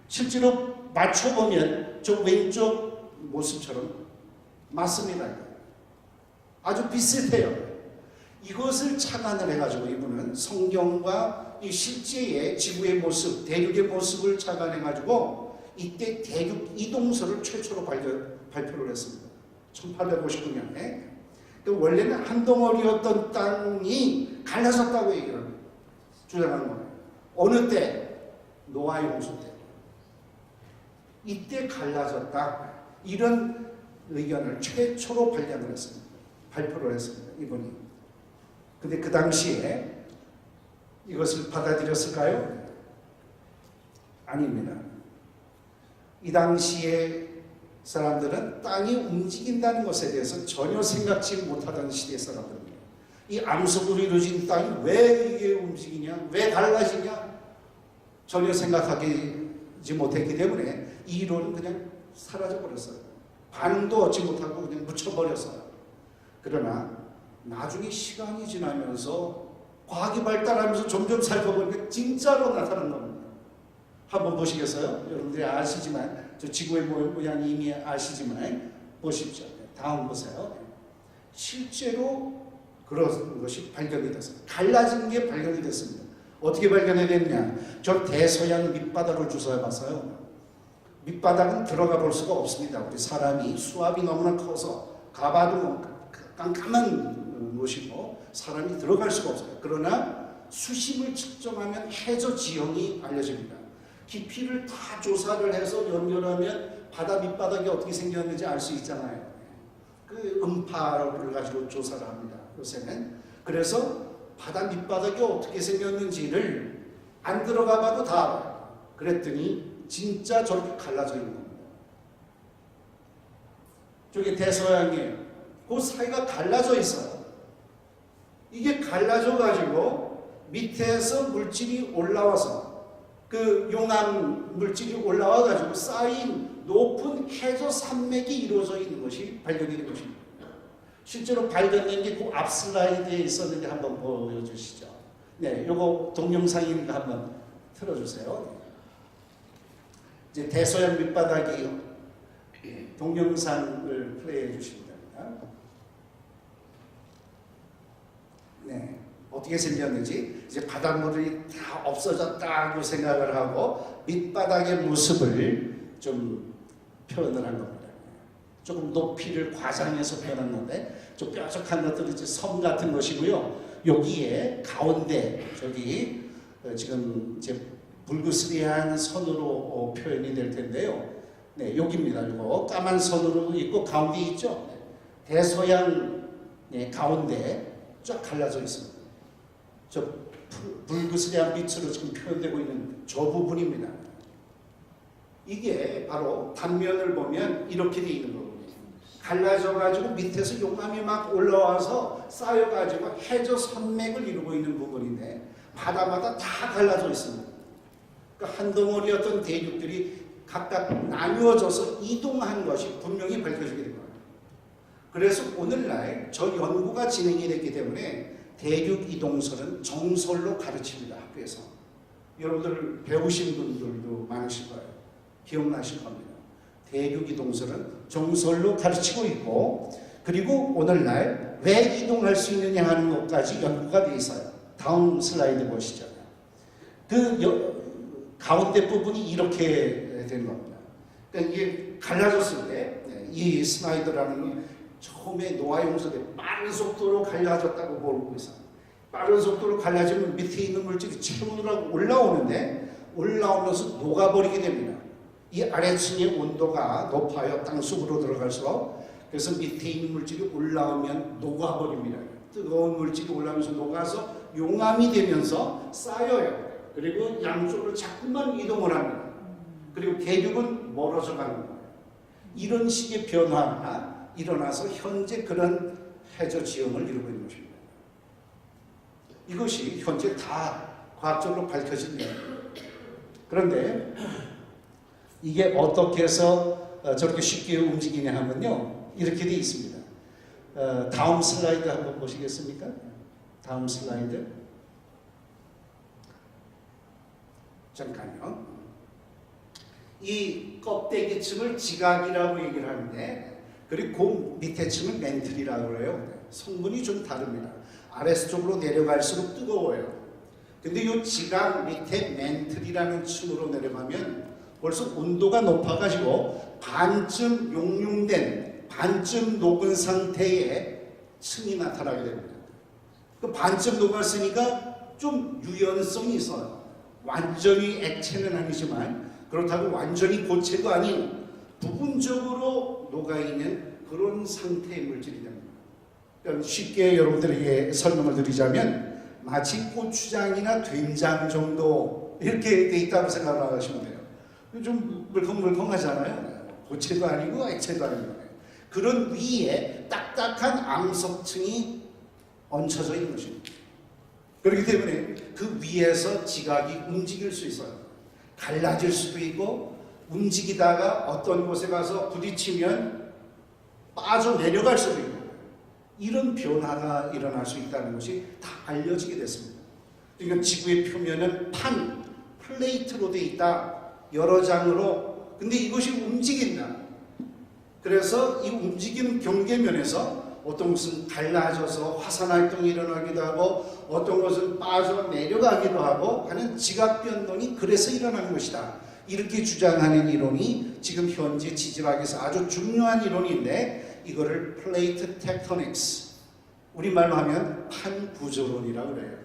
실제로 맞춰보면 저 왼쪽 모습처럼 맞습니다. 아주 비슷해요. 이것을 착안을 해가지고 이분은 성경과 이 실제의 지구의 모습, 대륙의 모습을 착안해가지고 이때 대륙 이동설을 최초로 발표를 했습니다. 1859년에. 원래는 한 덩어리였던 땅이 갈라졌다고 얘기를 주장하는 거예요. 어느 때? 노아의 홍수 때. 이때 갈라졌다. 이런 의견을 최초로 발견을 했습니다. 발표를 했습니다. 이분이. 근데 그 당시에 이것을 받아들였을까요? 아닙니다. 이 당시에 사람들은 땅이 움직인다는 것에 대해서 전혀 생각지 못하던 시대의 사람들입니다. 이 암석으로 이루어진 땅이 왜 이게 움직이냐? 왜 갈라지냐? 전혀 생각하지 못했기 때문에 이 이론은 그냥 사라져 버렸어요. 반응도 얻지 못하고 그냥 묻혀버렸어요. 그러나 나중에 시간이 지나면서 과학이 발달하면서 점점 살펴보니까 진짜로 나타난 겁니다. 한번 보시겠어요? 여러분들이 아시지만, 저 지구의 모양 이미 아시지만 보십시오. 다음 보세요. 실제로 그런 것이 발견이 됐어요. 갈라진 게 발견이 됐습니다. 어떻게 발견이 됐냐? 저 대서양 밑바닥을 조사해 봤어요. 밑바닥은 들어가 볼 수가 없습니다. 우리 사람이 수압이 너무나 커서 가봐도 깜깜한 곳이고 사람이 들어갈 수가 없어요. 그러나 수심을 측정하면 해저 지형이 알려집니다. 깊이를 다 조사를 해서 연결하면 바다 밑바닥이 어떻게 생겼는지 알 수 있잖아요. 그 음파를 가지고 조사를 합니다. 요새는. 그래서 바다 밑바닥이 어떻게 생겼는지를 안 들어가 봐도 다 알아요. 그랬더니 진짜 저렇게 갈라져 있는 겁니다. 저게 대서양이에요. 그 사이가 갈라져 있어요. 이게 갈라져 가지고 밑에서 물질이 올라와서 그 용암 물질이 올라와 가지고 쌓인 높은 해저 산맥이 이루어져 있는 것이 발견이 된 것입니다. 실제로 발견된 게 그 앞 슬라이드에 있었는데 한번 보여주시죠. 네, 요거 동영상이니까 한번 틀어주세요. 이제 대서양 밑바닥이요. 동영상을 플레이해 주시면 됩니다. 네, 어떻게 생겼는지 이제 바닷물이 다 없어졌다고 생각을 하고 밑바닥의 모습을 좀 표현을 한 겁니다. 조금 높이를 과장해서 표현한 건데 좀 뾰족한 것들은 이제 섬 같은 것이고요. 여기에 가운데 저기 지금 이제 불그스리한 선으로 표현이 될 텐데요. 네, 여기입니다. 이거 까만 선으로 있고 가운데 있죠. 대서양 가운데 쫙 갈라져 있습니다. 저 불그스리한 빛으로 지금 표현되고 있는 저 부분입니다. 이게 바로 단면을 보면 이렇게 돼 있는 거거든요. 갈라져가지고 밑에서 용암이 막 올라와서 쌓여가지고 해저 산맥을 이루고 있는 부분인데 바다마다 다 갈라져 있습니다. 그러니까 한 덩어리였던 대륙들이 각각 나누어져서 이동한 것이 분명히 밝혀지게 된 거예요. 그래서 오늘날 저 연구가 진행이 됐기 때문에 대륙 이동설은 정설로 가르칩니다. 학교에서. 여러분들 배우신 분들도 많으실 거예요. 기억나실 겁니다. 대륙 이동설은 정설로 가르치고 있고 그리고 오늘날 왜 이동할 수 있느냐 하는 것까지 연구가 되어 있어요. 다음 슬라이드 보시죠. 그 가운데 부분이 이렇게 된 겁니다. 그러니까 이게 갈라졌을 때 이 슬라이드라는 처음에 노아의 홍수 때 빠른 속도로 갈라졌다고 보고 있어요. 빠른 속도로 갈라지면 밑에 있는 물질이 채우느라고 올라오는데 올라오면서 녹아버리게 됩니다. 이 아래층의 온도가 높아요. 땅속으로 들어갈수록. 그래서 밑에 있는 물질이 올라오면 녹아버립니다. 뜨거운 물질이 올라오면서 녹아서 용암이 되면서 쌓여요. 그리고 양쪽으로 자꾸만 이동을 합니다. 그리고 대륙은 멀어져 가는 거예요. 이런 식의 변화가 일어나서 현재 그런 해저 지형을 이루고 있는 것입니다. 이것이 현재 다 과학적으로 밝혀진 내용. 그런데 이게 어떻게 해서 저렇게 쉽게 움직이냐 하면요. 이렇게 되어 있습니다. 다음 슬라이드 한번 보시겠습니까? 다음 슬라이드. 잠깐요. 이 껍데기 층을 지각이라고 얘기를 하는데 그리고 그 밑에 층을 멘틀이라고 그래요. 성분이 좀 다릅니다. 아래쪽으로 내려갈수록 뜨거워요. 근데 이 지각 밑에 멘틀이라는 층으로 내려가면 벌써 온도가 높아가지고 반쯤 용융된 반쯤 녹은 상태의 층이 나타나게 됩니다. 그 반쯤 녹았으니까 좀 유연성이 있어요. 완전히 액체는 아니지만 그렇다고 완전히 고체도 아닌 부분적으로 녹아있는 그런 상태의 물질이 됩니다. 그러니까 쉽게 여러분들에게 설명을 드리자면 마치 고추장이나 된장 정도 이렇게 돼 있다고 생각을 하시면 돼요. 좀 물컹물컹하잖아요. 고체도 아니고 액체도 아니고 그런 위에 딱딱한 암석층이 얹혀져 있는 것입니다. 그렇기 때문에 그 위에서 지각이 움직일 수 있어요. 갈라질 수도 있고 움직이다가 어떤 곳에 가서 부딪히면 빠져 내려갈 수도 있고 이런 변화가 일어날 수 있다는 것이 다 알려지게 됐습니다. 그러니까 지구의 표면은 플레이트로 되어 있다. 여러 장으로. 근데 이것이 움직인다. 그래서 이 움직이는 경계면에서 어떤 것은 갈라져서 화산 활동이 일어나기도 하고 어떤 것은 빠져 내려가기도 하고 하는 지각 변동이 그래서 일어나는 것이다. 이렇게 주장하는 이론이 지금 현재 지질학에서 아주 중요한 이론인데 이거를 플레이트 텍토닉스, 우리말로 하면 판구조론이라고 그래요.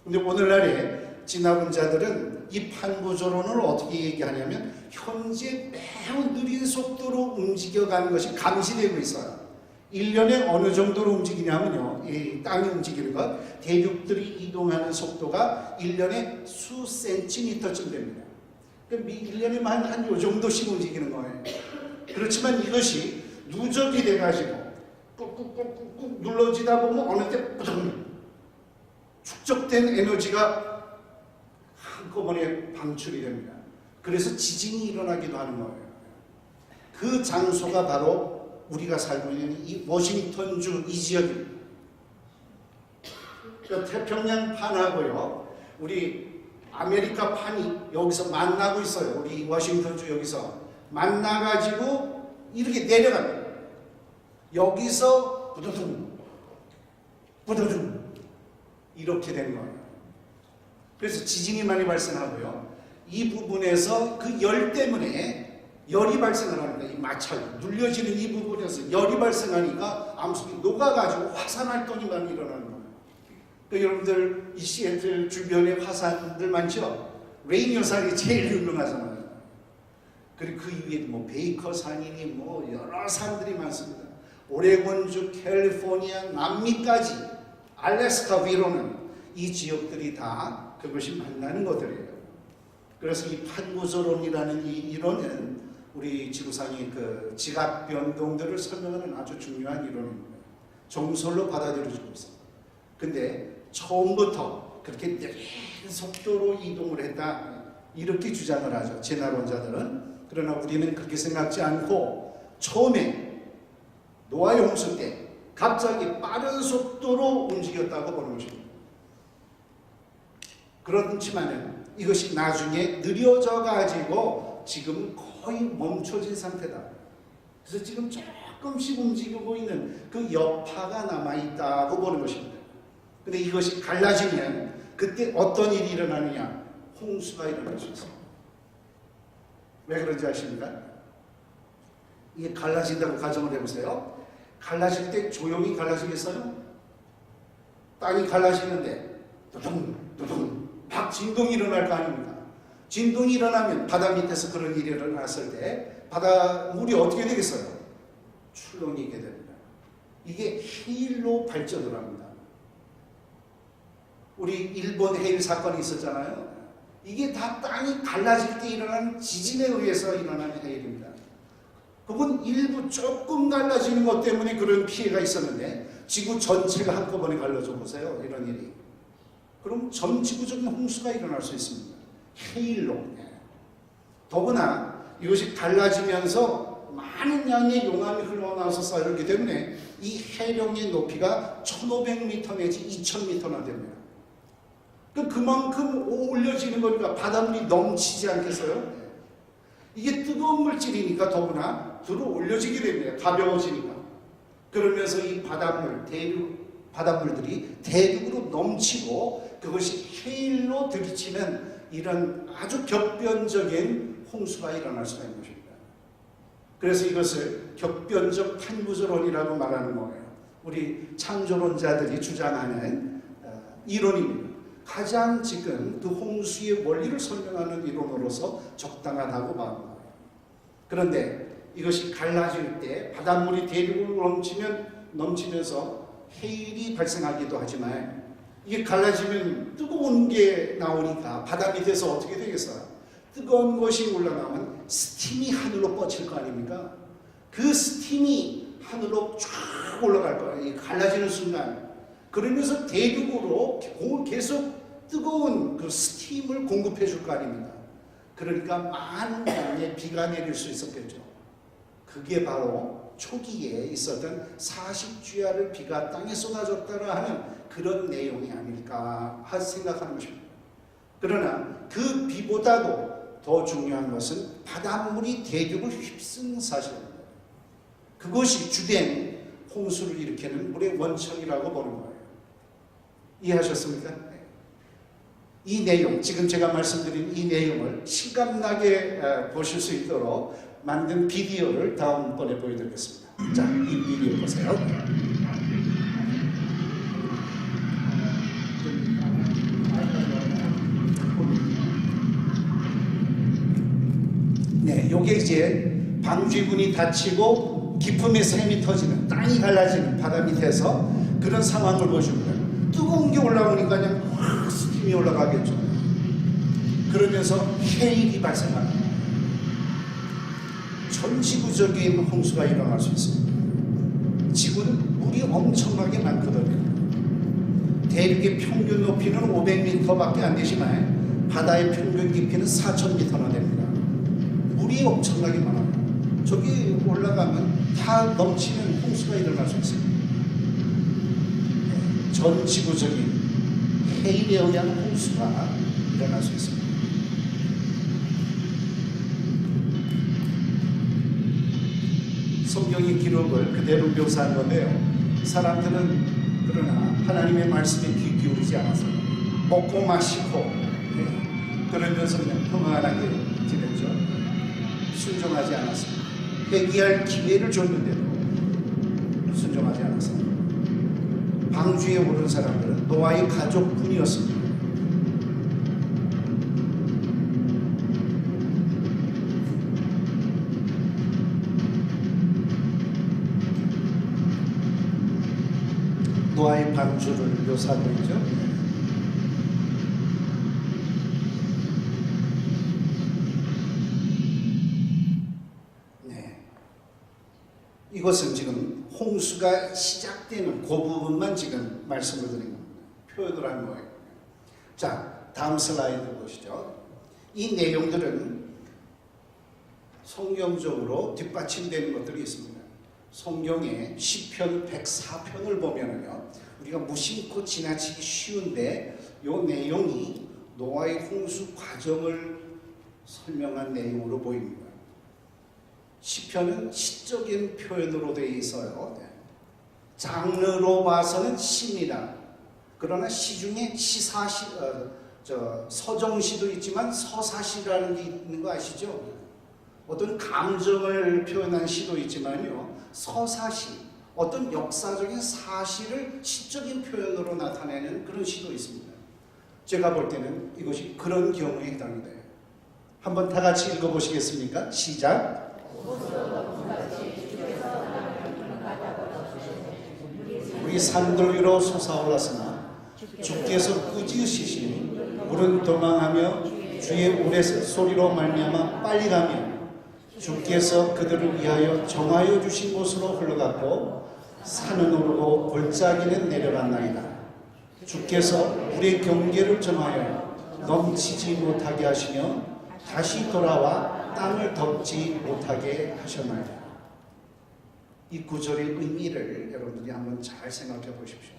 근데 오늘날에 진화론자들은 이 판구조론을 어떻게 얘기하냐면 현재 매우 느린 속도로 움직여가는 것이 감지되고 있어요. 1년에 어느 정도로 움직이냐면요, 이 땅이 움직이는 것, 대륙들이 이동하는 속도가 1년에 수 센티미터쯤 됩니다. 그러니까 1년에 한 요 정도씩 움직이는 거예요. 그렇지만 이것이 누적이 돼가지고 꾹꾹꾹꾹 눌러지다 보면 어느 때 뿌둥 축적된 에너지가 한꺼번에 방출이 됩니다. 그래서 지진이 일어나기도 하는 거예요. 그 장소가 바로 우리가 살고 있는 이 워싱턴주 이 지역입니다. 그러니까 태평양 판하고요, 우리 아메리카 판이 여기서 만나고 있어요. 우리 워싱턴주 여기서 만나가지고 이렇게 내려갑니다. 여기서 부두둥 부두둥 이렇게 된 거예요. 그래서 지진이 많이 발생하고요. 이 부분에서 그 열 때문에 열이 발생을 합니다. 이 마찰, 눌려지는 이 부분에서 열이 발생하니까 암석이 녹아가지고 화산 활동이 많이 일어나는 거예요. 그러니까 여러분들 이 시애틀 주변에 화산들 많죠? 레이니어 산이 제일 유명하잖아요. 그리고 그 이후에 뭐 베이커 산이니 뭐 여러 산들이 많습니다. 오레곤주, 캘리포니아, 남미까지 알래스카 위로는 이 지역들이 다 그것이 만나는 것들이에요. 그래서 이 판구조론이라는 이 이론은 우리 지구상의 그 지각 변동들을 설명하는 아주 중요한 이론입니다. 정설로 받아들여지고 있습니다. 근데 처음부터 그렇게 느린 속도로 이동을 했다 이렇게 주장을 하죠, 진화론자들은. 그러나 우리는 그렇게 생각지 않고 처음에 노아의 홍수 때 갑자기 빠른 속도로 움직였다고 보는 것입니다. 그렇지만은 이것이 나중에 느려져 가지고 지금 거의 멈춰진 상태다. 그래서 지금 조금씩 움직이고 있는 그 여파가 남아있다고 보는 것입니다. 근데 이것이 갈라지면 그때 어떤 일이 일어나느냐? 홍수가 일어날 수 있습니다. 왜 그런지 아십니까? 이게 갈라진다고 가정을 해보세요. 갈라질 때 조용히 갈라지겠어요? 땅이 갈라지는데 두둥 두둥 막 진동이 일어날 거 아닙니까? 진동이 일어나면 바다 밑에서 그런 일이 일어났을 때 바닷물이 어떻게 되겠어요? 출렁이게 됩니다. 이게 해일로 발전을 합니다. 우리 일본 해일 사건이 있었잖아요. 이게 다 땅이 갈라질 때 일어나는 지진에 의해서 일어나는 해일입니다. 그건 일부 조금 갈라지는 것 때문에 그런 피해가 있었는데 지구 전체가 한꺼번에 갈라져 보세요. 이런 일이. 그럼 전 지구적인 홍수가 일어날 수 있습니다. 해일로. 더구나 이것이 갈라지면서 많은 양의 용암이 흘러나와서 쌓이기 때문에 이 해령의 높이가 1500m 내지 2000m나 됩니다. 그만큼 올려지는 거니까 바닷물이 넘치지 않겠어요? 이게 뜨거운 물질이니까 더구나 들어 올려지게 됩니다. 가벼워지니까. 그러면서 이 바닷물들이 대륙으로 넘치고 그것이 해일로 들이치는 이런 아주 격변적인 홍수가 일어날 수가 있는 것입니다. 그래서 이것을 격변적 판구조론이라고 말하는 거예요. 우리 창조론자들이 주장하는 이론입니다. 가장 지금 그 홍수의 원리를 설명하는 이론으로서 적당하다고 말합니다. 그런데 이것이 갈라질 때 바닷물이 대륙으로 넘치면서 해일이 발생하기도 하지만 이게 갈라지면 뜨거운 게 나오니까 바다 밑에서 어떻게 되겠어요? 뜨거운 것이 올라가면 스팀이 하늘로 뻗칠 거 아닙니까? 그 스팀이 하늘로 쫙 올라갈 거예요. 갈라지는 순간. 그러면서 대륙으로 계속 뜨거운 그 스팀을 공급해 줄 거 아닙니까? 그러니까 많은 양의 비가 내릴 수 있었겠죠. 그게 바로 초기에 있었던 40주야를 비가 땅에 쏟아졌다라 하는 그런 내용이 아닐까 생각하는 것입니다. 그러나 그 비보다도 더 중요한 것은 바닷물이 대륙을 휩쓴 사실입니다. 그것이 주된 홍수를 일으키는 물의 원천이라고 보는 거예요. 이해하셨습니까? 네. 이 내용, 지금 제가 말씀드린 이 내용을 실감나게 보실 수 있도록 만든 비디오를 다음번에 보여드리겠습니다. 자, 이 비디오 보세요. 네, 요게 이제 방주군이 닫히고 기품의 샘이 터지는, 땅이 갈라지는 바다 밑에서 그런 상황을 보여줍니다. 뜨거운 게 올라오니까 그냥 확 스팀이 올라가겠죠. 그러면서 해일이 발생합니다. 전 지구적인 홍수가 일어날 수 있습니다. 지구는 물이 엄청나게 많거든요. 대륙의 평균 높이는 500m밖에 안 되지만 바다의 평균 깊이는 4000m나 됩니다. 물이 엄청나게 많아요. 저기 올라가면 다 넘치는 홍수가 일어날 수 있습니다. 전 지구적인 해일에 의한 홍수가 일어날 수 있습니다. 성경의 기록을 그대로 묘사한 건데요. 사람들은 그러나 하나님의 말씀에 귀 기울이지 않았어요. 먹고 마시고 그러면서 그냥 평안하게 지냈죠. 순종하지 않았습니다. 회개할 기회를 줬는데도 순종하지 않았습니다. 방주에 오른 사람들은 노아의 가족뿐이었습니다. 노아의 방주를 묘사하고 있죠. 네. 이것은 지금 홍수가 시작되는 그 부분만 지금 말씀을 드린 겁니다. 표현을 한 거예요. 자, 다음 슬라이드 보시죠. 이 내용들은 성경적으로 뒷받침되는 것들이 있습니다. 성경의 시편 104편을 보면은요, 우리가 무심코 지나치기 쉬운데 이 내용이 노아의 홍수 과정을 설명한 내용으로 보입니다. 시편은 시적인 표현으로 되어 있어요. 장르로 봐서는 시입니다. 그러나 시 중에 시사시, 서정시도 있지만 서사시라는 게 있는 거 아시죠? 어떤 감정을 표현한 시도 있지만요, 서사시, 어떤 역사적인 사실을 시적인 표현으로 나타내는 그런 시도 있습니다. 제가 볼 때는 이것이 그런 경우에 해당이 돼요. 한번 다 같이 읽어보시겠습니까? 시작. 우리 산들 위로 솟아올랐으나 주께서 꾸짖으시니 물은 도망하며 주의 우레소리로 말미암아 빨리 가며 주께서 그들을 위하여 정하여 주신 곳으로 흘러갔고 산은 오르고 골짜기는 내려갔나이다. 주께서 우리의 경계를 정하여 넘치지 못하게 하시며 다시 돌아와 땅을 덮지 못하게 하셨나이다. 이 구절의 의미를 여러분들이 한번 잘 생각해 보십시오.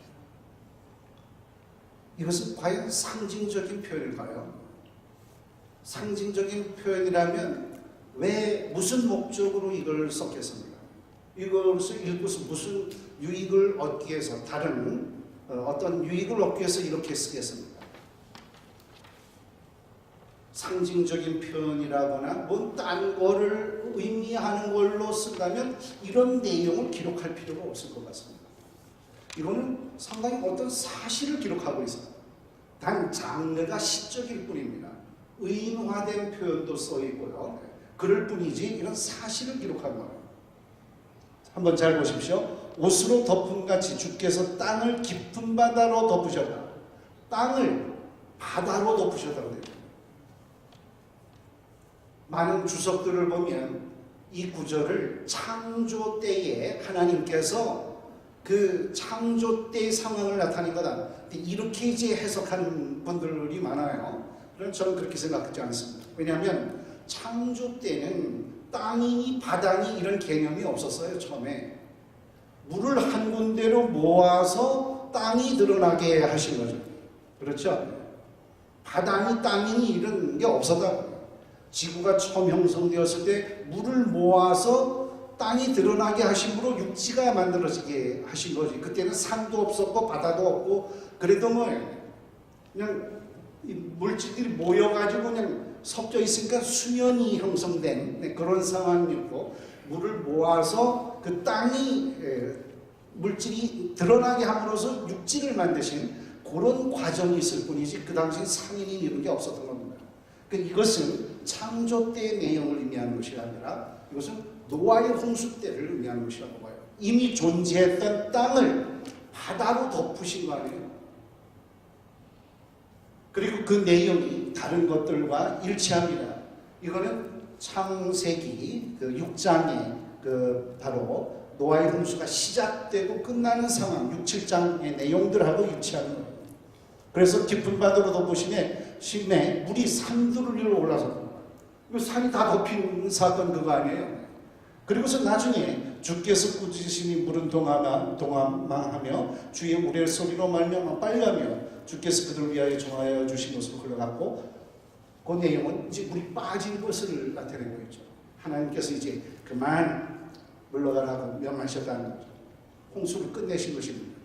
이것은 과연 상징적인 표현일까요? 상징적인 표현이라면 왜 무슨 목적으로 이걸 썼겠습니까? 이것을 읽고서 무슨 유익을 얻기 위해서, 다른 어떤 유익을 얻기 위해서 이렇게 쓰겠습니까? 상징적인 표현이라거나 뭔 딴 거를 의미하는 걸로 쓴다면 이런 내용을 기록할 필요가 없을 것 같습니다. 이거는 상당히 어떤 사실을 기록하고 있어요. 단 장르가 시적일 뿐입니다. 의인화된 표현도 써 있고요. 그럴 뿐이지 이런 사실을 기록한 거예요. 한번 잘 보십시오. 옷으로 덮은 같이 주께서 땅을 깊은 바다로 덮으셨다. 땅을 바다로 덮으셨다고 돼요. 많은 주석들을 보면 이 구절을 창조 때에 하나님께서 그 창조 때의 상황을 나타낸 거다, 이렇게 이제 해석하는 분들이 많아요. 그런 저는 그렇게 생각하지 않습니다. 왜냐하면 창조 때는 땅이니 바다니 이런 개념이 없었어요. 처음에 물을 한 군데로 모아서 땅이 드러나게 하신 거죠. 그렇죠? 바다니 땅이니 이런 게 없었다. 지구가 처음 형성되었을 때 물을 모아서 땅이 드러나게 하심으로 육지가 만들어지게 하신 거지. 그때는 산도 없었고 바다도 없고 그래도 뭐 그냥 물질들이 모여가지고 그냥 섞여 있으니까 수면이 형성된 그런 상황이었고, 물을 모아서 그 땅이 물질이 드러나게 함으로써 육지를 만드신 그런 과정이 있을 뿐이지 그 당시 상인이 이런 게 없었던 겁니다. 그러니까 이것은 창조 때의 내용을 의미하는 것이 아니라 이것은 노아의 홍수 때를 의미하는 것이라고 봐요. 이미 존재했던 땅을 바다로 덮으신 거 아니에요. 그리고 그 내용이 다른 것들과 일치합니다. 이거는 창세기 그 6장에 그 바로 노아의 홍수가 시작되고 끝나는 상황 6, 7장의 내용들하고 일치하는 거예요. 그래서 깊은 바다로 덮으심에 심해 물이 산들을 위로 올라서 산이 다 덮인 사건 그거 아니에요. 그리고서 나중에 주께서 꾸짖으시니 물은 동함하며 주의 우레 소리로 말미암아 빨가며 주께서 그들을 위하여 정하여 주신 것으로 흘러갔고, 그 내용은 이제 물이 빠진 것을 나타내고 있죠. 하나님께서 이제 그만 물러가라고 명하셨다는 거죠. 홍수를 끝내신 것입니다.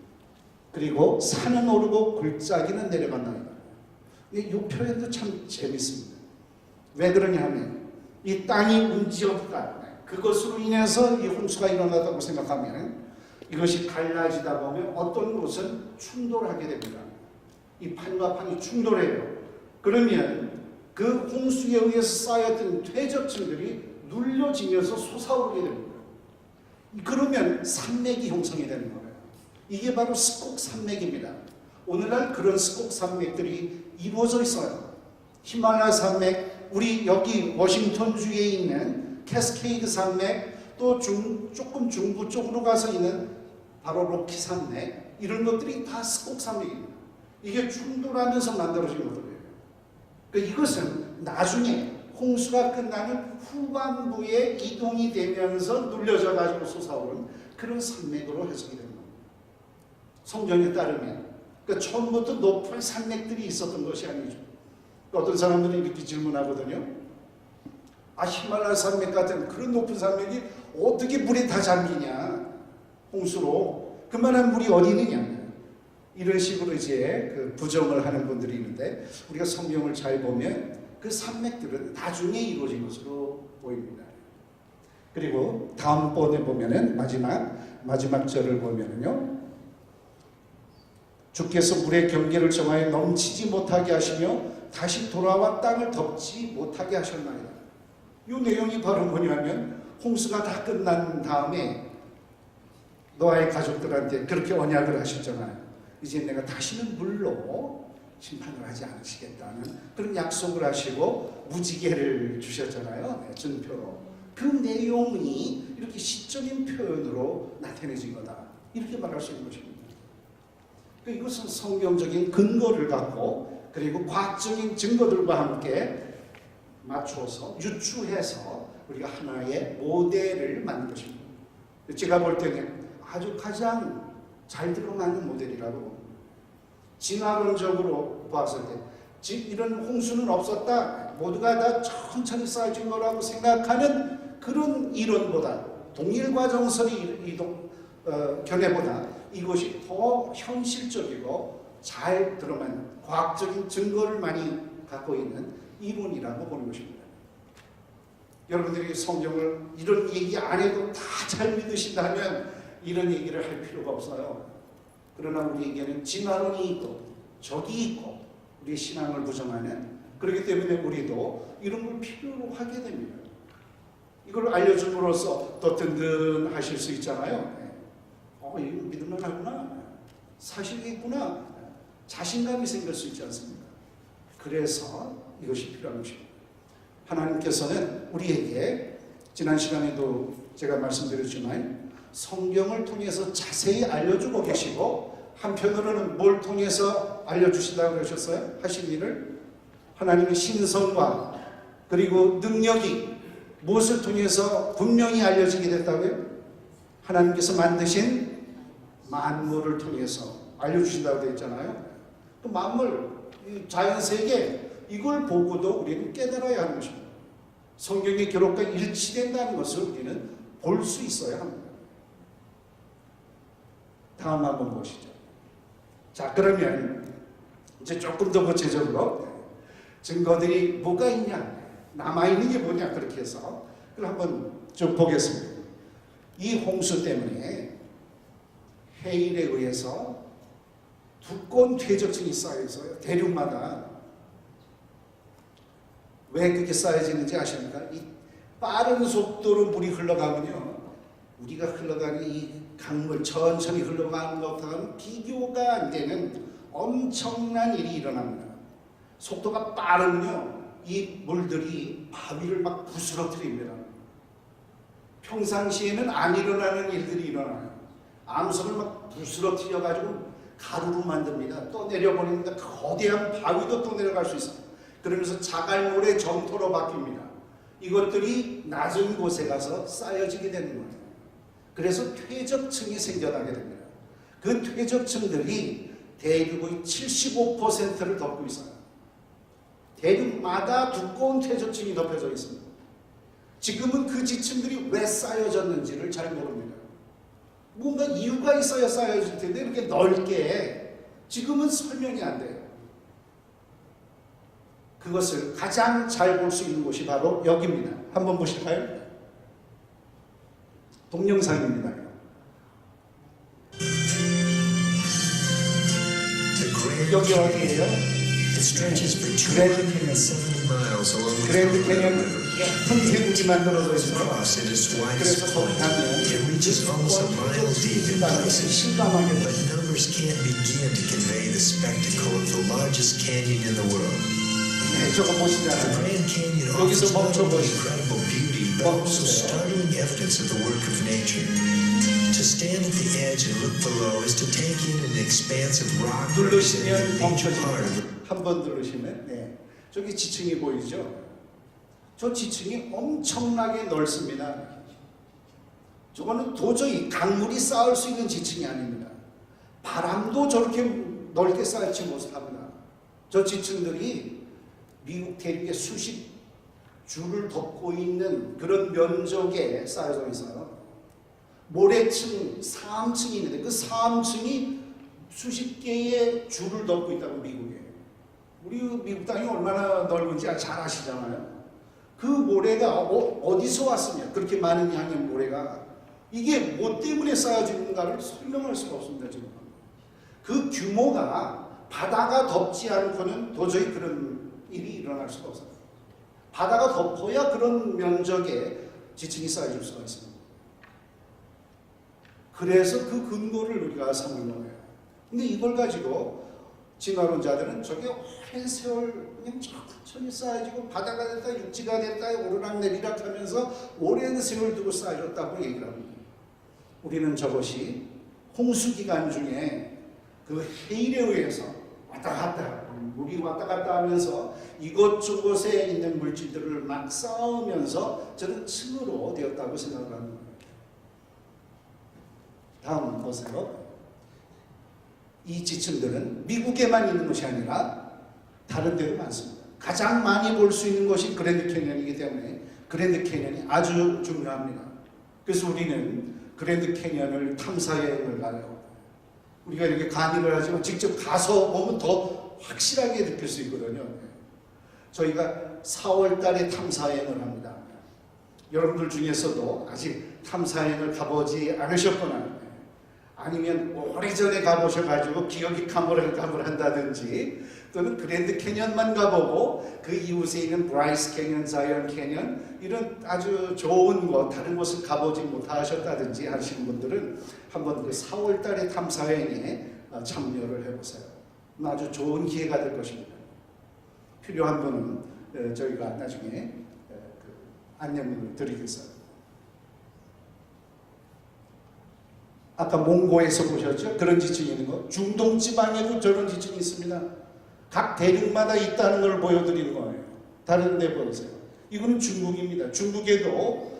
그리고 산은 오르고 골짜기는 내려간다는 거예요. 이 표현도 참 재밌습니다. 왜 그러냐 하면 이 땅이 운지없다. 그것으로 인해서 이 홍수가 일어났다고 생각하면 이것이 갈라지다 보면 어떤 곳은 충돌하게 됩니다. 이 판과 판이 충돌해요. 그러면 그 홍수에 의해서 쌓였던 퇴적층들이 눌려지면서 솟아오르게 됩니다. 그러면 산맥이 형성이 되는 거예요. 이게 바로 스콕 산맥입니다. 오늘날 그런 스콕 산맥들이 이루어져 있어요. 히말라야 산맥, 우리 여기 워싱턴주에 있는 캐스케이드 산맥, 또 조금 중부 쪽으로 가서 있는 바로 로키 산맥, 이런 것들이 다 스콕 산맥입니다. 이게 충돌하면서 만들어진 것들이에요. 그러니까 이것은 나중에 홍수가 끝나는 후반부에 이동이 되면서 눌려져 가지고 솟아오른 그런 산맥으로 해석이 됩니다. 성경에 따르면 그러니까 처음부터 높은 산맥들이 있었던 것이 아니죠. 그러니까 어떤 사람들은 이렇게 질문하거든요. 히말라야 산맥 같은 그런 높은 산맥이 어떻게 물에 다 잠기냐, 홍수로 그만한 물이 어디 있느냐, 이런 식으로 이제 그 부정을 하는 분들이 있는데, 우리가 성경을 잘 보면 그 산맥들은 나중에 이루어진 것으로 보입니다. 그리고 다음번에 보면은 마지막 절을 보면은요, 주께서 물의 경계를 정하여 넘치지 못하게 하시며 다시 돌아와 땅을 덮지 못하게 하셨나이다. 이 내용이 바로 뭐냐면 홍수가 다 끝난 다음에 노아의 가족들한테 그렇게 언약을 하셨잖아요. 이제 내가 다시는 물로 심판을 하지 않으시겠다는 그런 약속을 하시고 무지개를 주셨잖아요. 증표로. 그 내용이 이렇게 시적인 표현으로 나타내진 거다. 이렇게 말할 수 있는 것입니다. 이것은 성경적인 근거를 갖고 그리고 과학적인 증거들과 함께 맞추어서 유추해서 우리가 하나의 모델을 만든 것입니다. 제가 볼 때는 아주 가장 잘 들어맞는 모델이라고 봅니다. 진화론적으로 봤을 때 이런 홍수는 없었다, 모두가 다 천천히 쌓여진 거라고 생각하는 그런 이론보다, 동일과정설의 견해보다 이것이 더 현실적이고 잘 들어맞는 과학적인 증거를 많이 갖고 있는 이론이라고 보는 것입니다. 여러분들이 성경을 이런 얘기 안 해도 다 잘 믿으신다면 이런 얘기를 할 필요가 없어요. 그러나 우리에게는 진화론이 있고 적이 있고 우리의 신앙을 부정하는, 그렇기 때문에 우리도 이런 걸 필요로 하게 됩니다. 이걸 알려줌으로써 더 든든하실 수 있잖아요. 이거 믿을만 하구나, 사실이 있구나, 자신감이 생길 수 있지 않습니까? 그래서 이것이 필요한 것입니다. 하나님께서는 우리에게 지난 시간에도 제가 말씀드렸지만 성경을 통해서 자세히 알려주고 계시고, 한편으로는 뭘 통해서 알려주신다고 그러셨어요? 하신 일을 하나님의 신성과 그리고 능력이 무엇을 통해서 분명히 알려지게 됐다고요? 하나님께서 만드신 만물을 통해서 알려주신다고 되어 있잖아요. 그 만물, 자연세계, 이걸 보고도 우리는 깨달아야 하는 것입니다. 성경의 기록과 일치된다는 것을 우리는 볼 수 있어야 합니다. 다음 한번 보시죠. 자, 그러면 이제 조금 더 구체적으로 증거들이 뭐가 있냐, 남아있는 게 뭐냐, 그렇게 해서 그걸 한번 좀 보겠습니다. 이 홍수 때문에 해일에 의해서 두꺼운 퇴적층이 쌓여 있어요. 대륙마다. 왜 그렇게 쌓여지는지 아십니까? 이 빠른 속도로 물이 흘러가면요, 우리가 흘러가는 이 강물 천천히 흘러가는 것과는 비교가 안 되는 엄청난 일이 일어납니다. 속도가 빠르면요, 이 물들이 바위를 막 부스러뜨립니다. 평상시에는 안 일어나는 일들이 일어나요. 암석을 막 부스러뜨려 가지고 가루로 만듭니다. 또 내려버립니다. 거대한 바위도 또 내려갈 수 있어요. 그러면서 자갈물의 점토로 바뀝니다. 이것들이 낮은 곳에 가서 쌓여지게 되는 거예요. 그래서 퇴적층이 생겨나게 됩니다. 그 퇴적층들이 대륙의 75%를 덮고 있어요. 대륙마다 두꺼운 퇴적층이 덮여져 있습니다. 지금은 그 지층들이 왜 쌓여졌는지를 잘 모릅니다. 뭔가 이유가 있어야 쌓여질 텐데 이렇게 넓게 지금은 설명이 안 돼요. 그것을 가장 잘 볼 수 있는 곳이 바로 여기입니다. 한번 보실까요? 동영상입니다. 여기 어디예요? 그랜드 캐년 깊은 계곡이 만들어져 있어요. 그래서 거기 가면 실감하게 돼요. 네, 저거 보시잖아요. 여기서 멈춰보시죠. To stand at the edge and look below is to take in an expanse of rock 누르시면 멈춰집니다. 한번 누르시면, 네, 저기 지층이 보이죠? 저 지층이 엄청나게 넓습니다. 저거는 도저히 강물이 쌓을 수 있는 지층이 아닙니다. 바람도 저렇게 넓게 쌓지 못합니다. 저 지층들이 미국 대륙의 수십 주를 덮고 있는 그런 면적에 쌓여져 있어요. 모래층, 사암층이 있는데 그 사암층이 수십 개의 줄을 덮고 있다고, 미국에. 우리 미국 땅이 얼마나 넓은지 잘 아시잖아요. 그 모래가 어디서 왔으냐, 그렇게 많은 양의 모래가 이게 뭐 때문에 쌓여지는가를 설명할 수가 없습니다. 지금 그 규모가 바다가 덮지 않고는 도저히 그런 일이 일어날 수가 없어요. 바다가 덮어야 그런 면적의 지층이 쌓여질 수가 있습니다. 그래서 그 근거를 우리가 삼는 거예요. 근데 이걸 가지고 진화론자들은 저게 오랜 세월 그냥 천천히 쌓여지고 바다가 됐다 육지가 됐다 오르락내리락 하면서 오랜 세월 두고 쌓여졌다고 얘기를 합니다. 우리는 저것이 홍수기간 중에 그 해일에 의해서 왔다 갔다, 물이 왔다 갔다 하면서 이것저것에 있는 물질들을 막 쌓으면서 저는 층으로 되었다고 생각을 합니다. 다음 보세요. 이 지층들은 미국에만 있는 것이 아니라 다른 데도 많습니다. 가장 많이 볼 수 있는 것이 그랜드 캐년이기 때문에 그랜드 캐년이 아주 중요합니다. 그래서 우리는 그랜드 캐년을 탐사여행을 가요. 우리가 이렇게 강의를 하지만 직접 가서 보면 더 확실하게 느낄 수 있거든요. 저희가 4월 달에 탐사여행을 합니다. 여러분들 중에서도 아직 탐사여행을 가보지 않으셨거나 아니면 오래전에 가보셔가지고 기억이 가물가물한다든지 또는 그랜드 캐년만 가보고 그 이웃에 있는 브라이스 캐년, 자이언 캐년 이런 아주 좋은 곳, 다른 곳을 가보지 못하셨다든지 하시는 분들은 한번 그 4월 달에 탐사여행에 참여를 해보세요. 아주 좋은 기회가 될 것입니다. 필요한 분은 저희가 나중에 안내문을 드리겠습니다. 아까 몽고에서 보셨죠? 그런 지층이 있는 거. 중동 지방에도 저런 지층이 있습니다. 각 대륙마다 있다는 걸 보여드리는 거예요. 다른 데 보세요. 이거는 중국입니다. 중국에도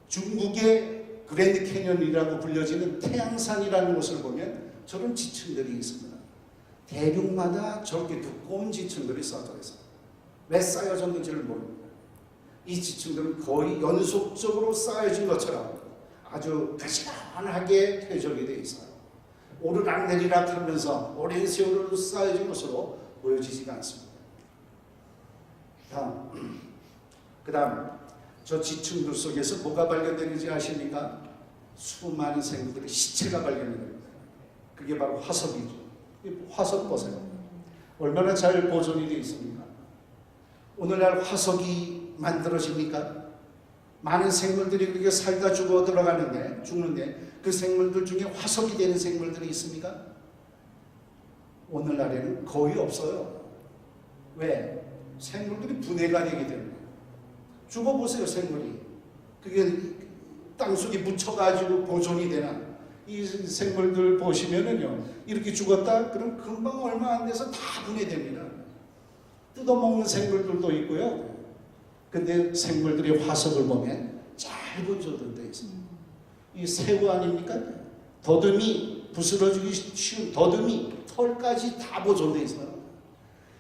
중국의 그랜드 캐년이라고 불려지는 태양산이라는 곳을 보면 저런 지층들이 있습니다. 대륙마다 저렇게 두꺼운 지층들이 쌓여져 있어요. 왜 쌓여졌는지를 모릅니다. 이 지층들은 거의 연속적으로 쌓여진 것처럼 아주 가시관하게 퇴적이 되어 있어요. 오르락내리락 하면서 오랜 세월을 쌓여진 것으로 보여지지가 않습니다. 그 다음 저 지층들 속에서 뭐가 발견되는지 아십니까? 수많은 생물들의 시체가 발견됩니다. 그게 바로 화석이죠. 화석 보세요. 얼마나 잘 보존이 되어 있습니까? 오늘날 화석이 만들어집니까? 많은 생물들이 그렇게 살다 죽는데 그 생물들 중에 화석이 되는 생물들이 있습니까? 오늘날에는 거의 없어요. 왜? 생물들이 분해가 되기 때문에. 죽어보세요, 생물이. 그게 땅속에 묻혀가지고 보존이 되나? 이 생물들 보시면은요, 이렇게 죽었다? 그럼 금방 얼마 안 돼서 다 분해됩니다. 뜯어먹는 생물들도 있고요. 근데 생물들의 화석을 보면 잘 보존되어 있습니다. 이 새우 아닙니까? 더듬이, 부스러지기 쉬운 더듬이, 털까지 다 보존되어 있어요.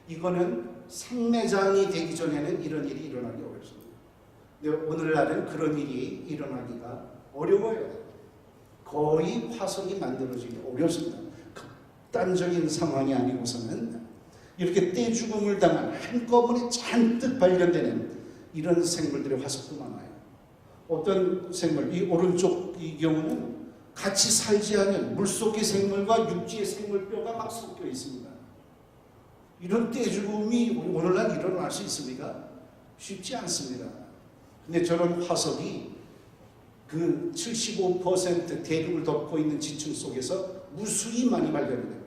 이거는 상매장이 되기 전에는 이런 일이 일어나기 어렵습니다. 근데 오늘날은 그런 일이 일어나기가 어려워요. 거의 화석이 만들어지기 어렵습니다. 극단적인 상황이 아니고서는 이렇게 떼죽음을 당한 한꺼번에 잔뜩 발견되는 이런 생물들의 화석도 많아요. 어떤 생물, 이 오른쪽 이 경우는 같이 살지 않은 물속의 생물과 육지의 생물뼈가 막 섞여 있습니다. 이런 떼죽음이 오늘날 일어날 수 있습니까? 쉽지 않습니다. 근데 저런 화석이 그 75% 대륙을 덮고 있는 지층 속에서 무수히 많이 발견이 됩니다.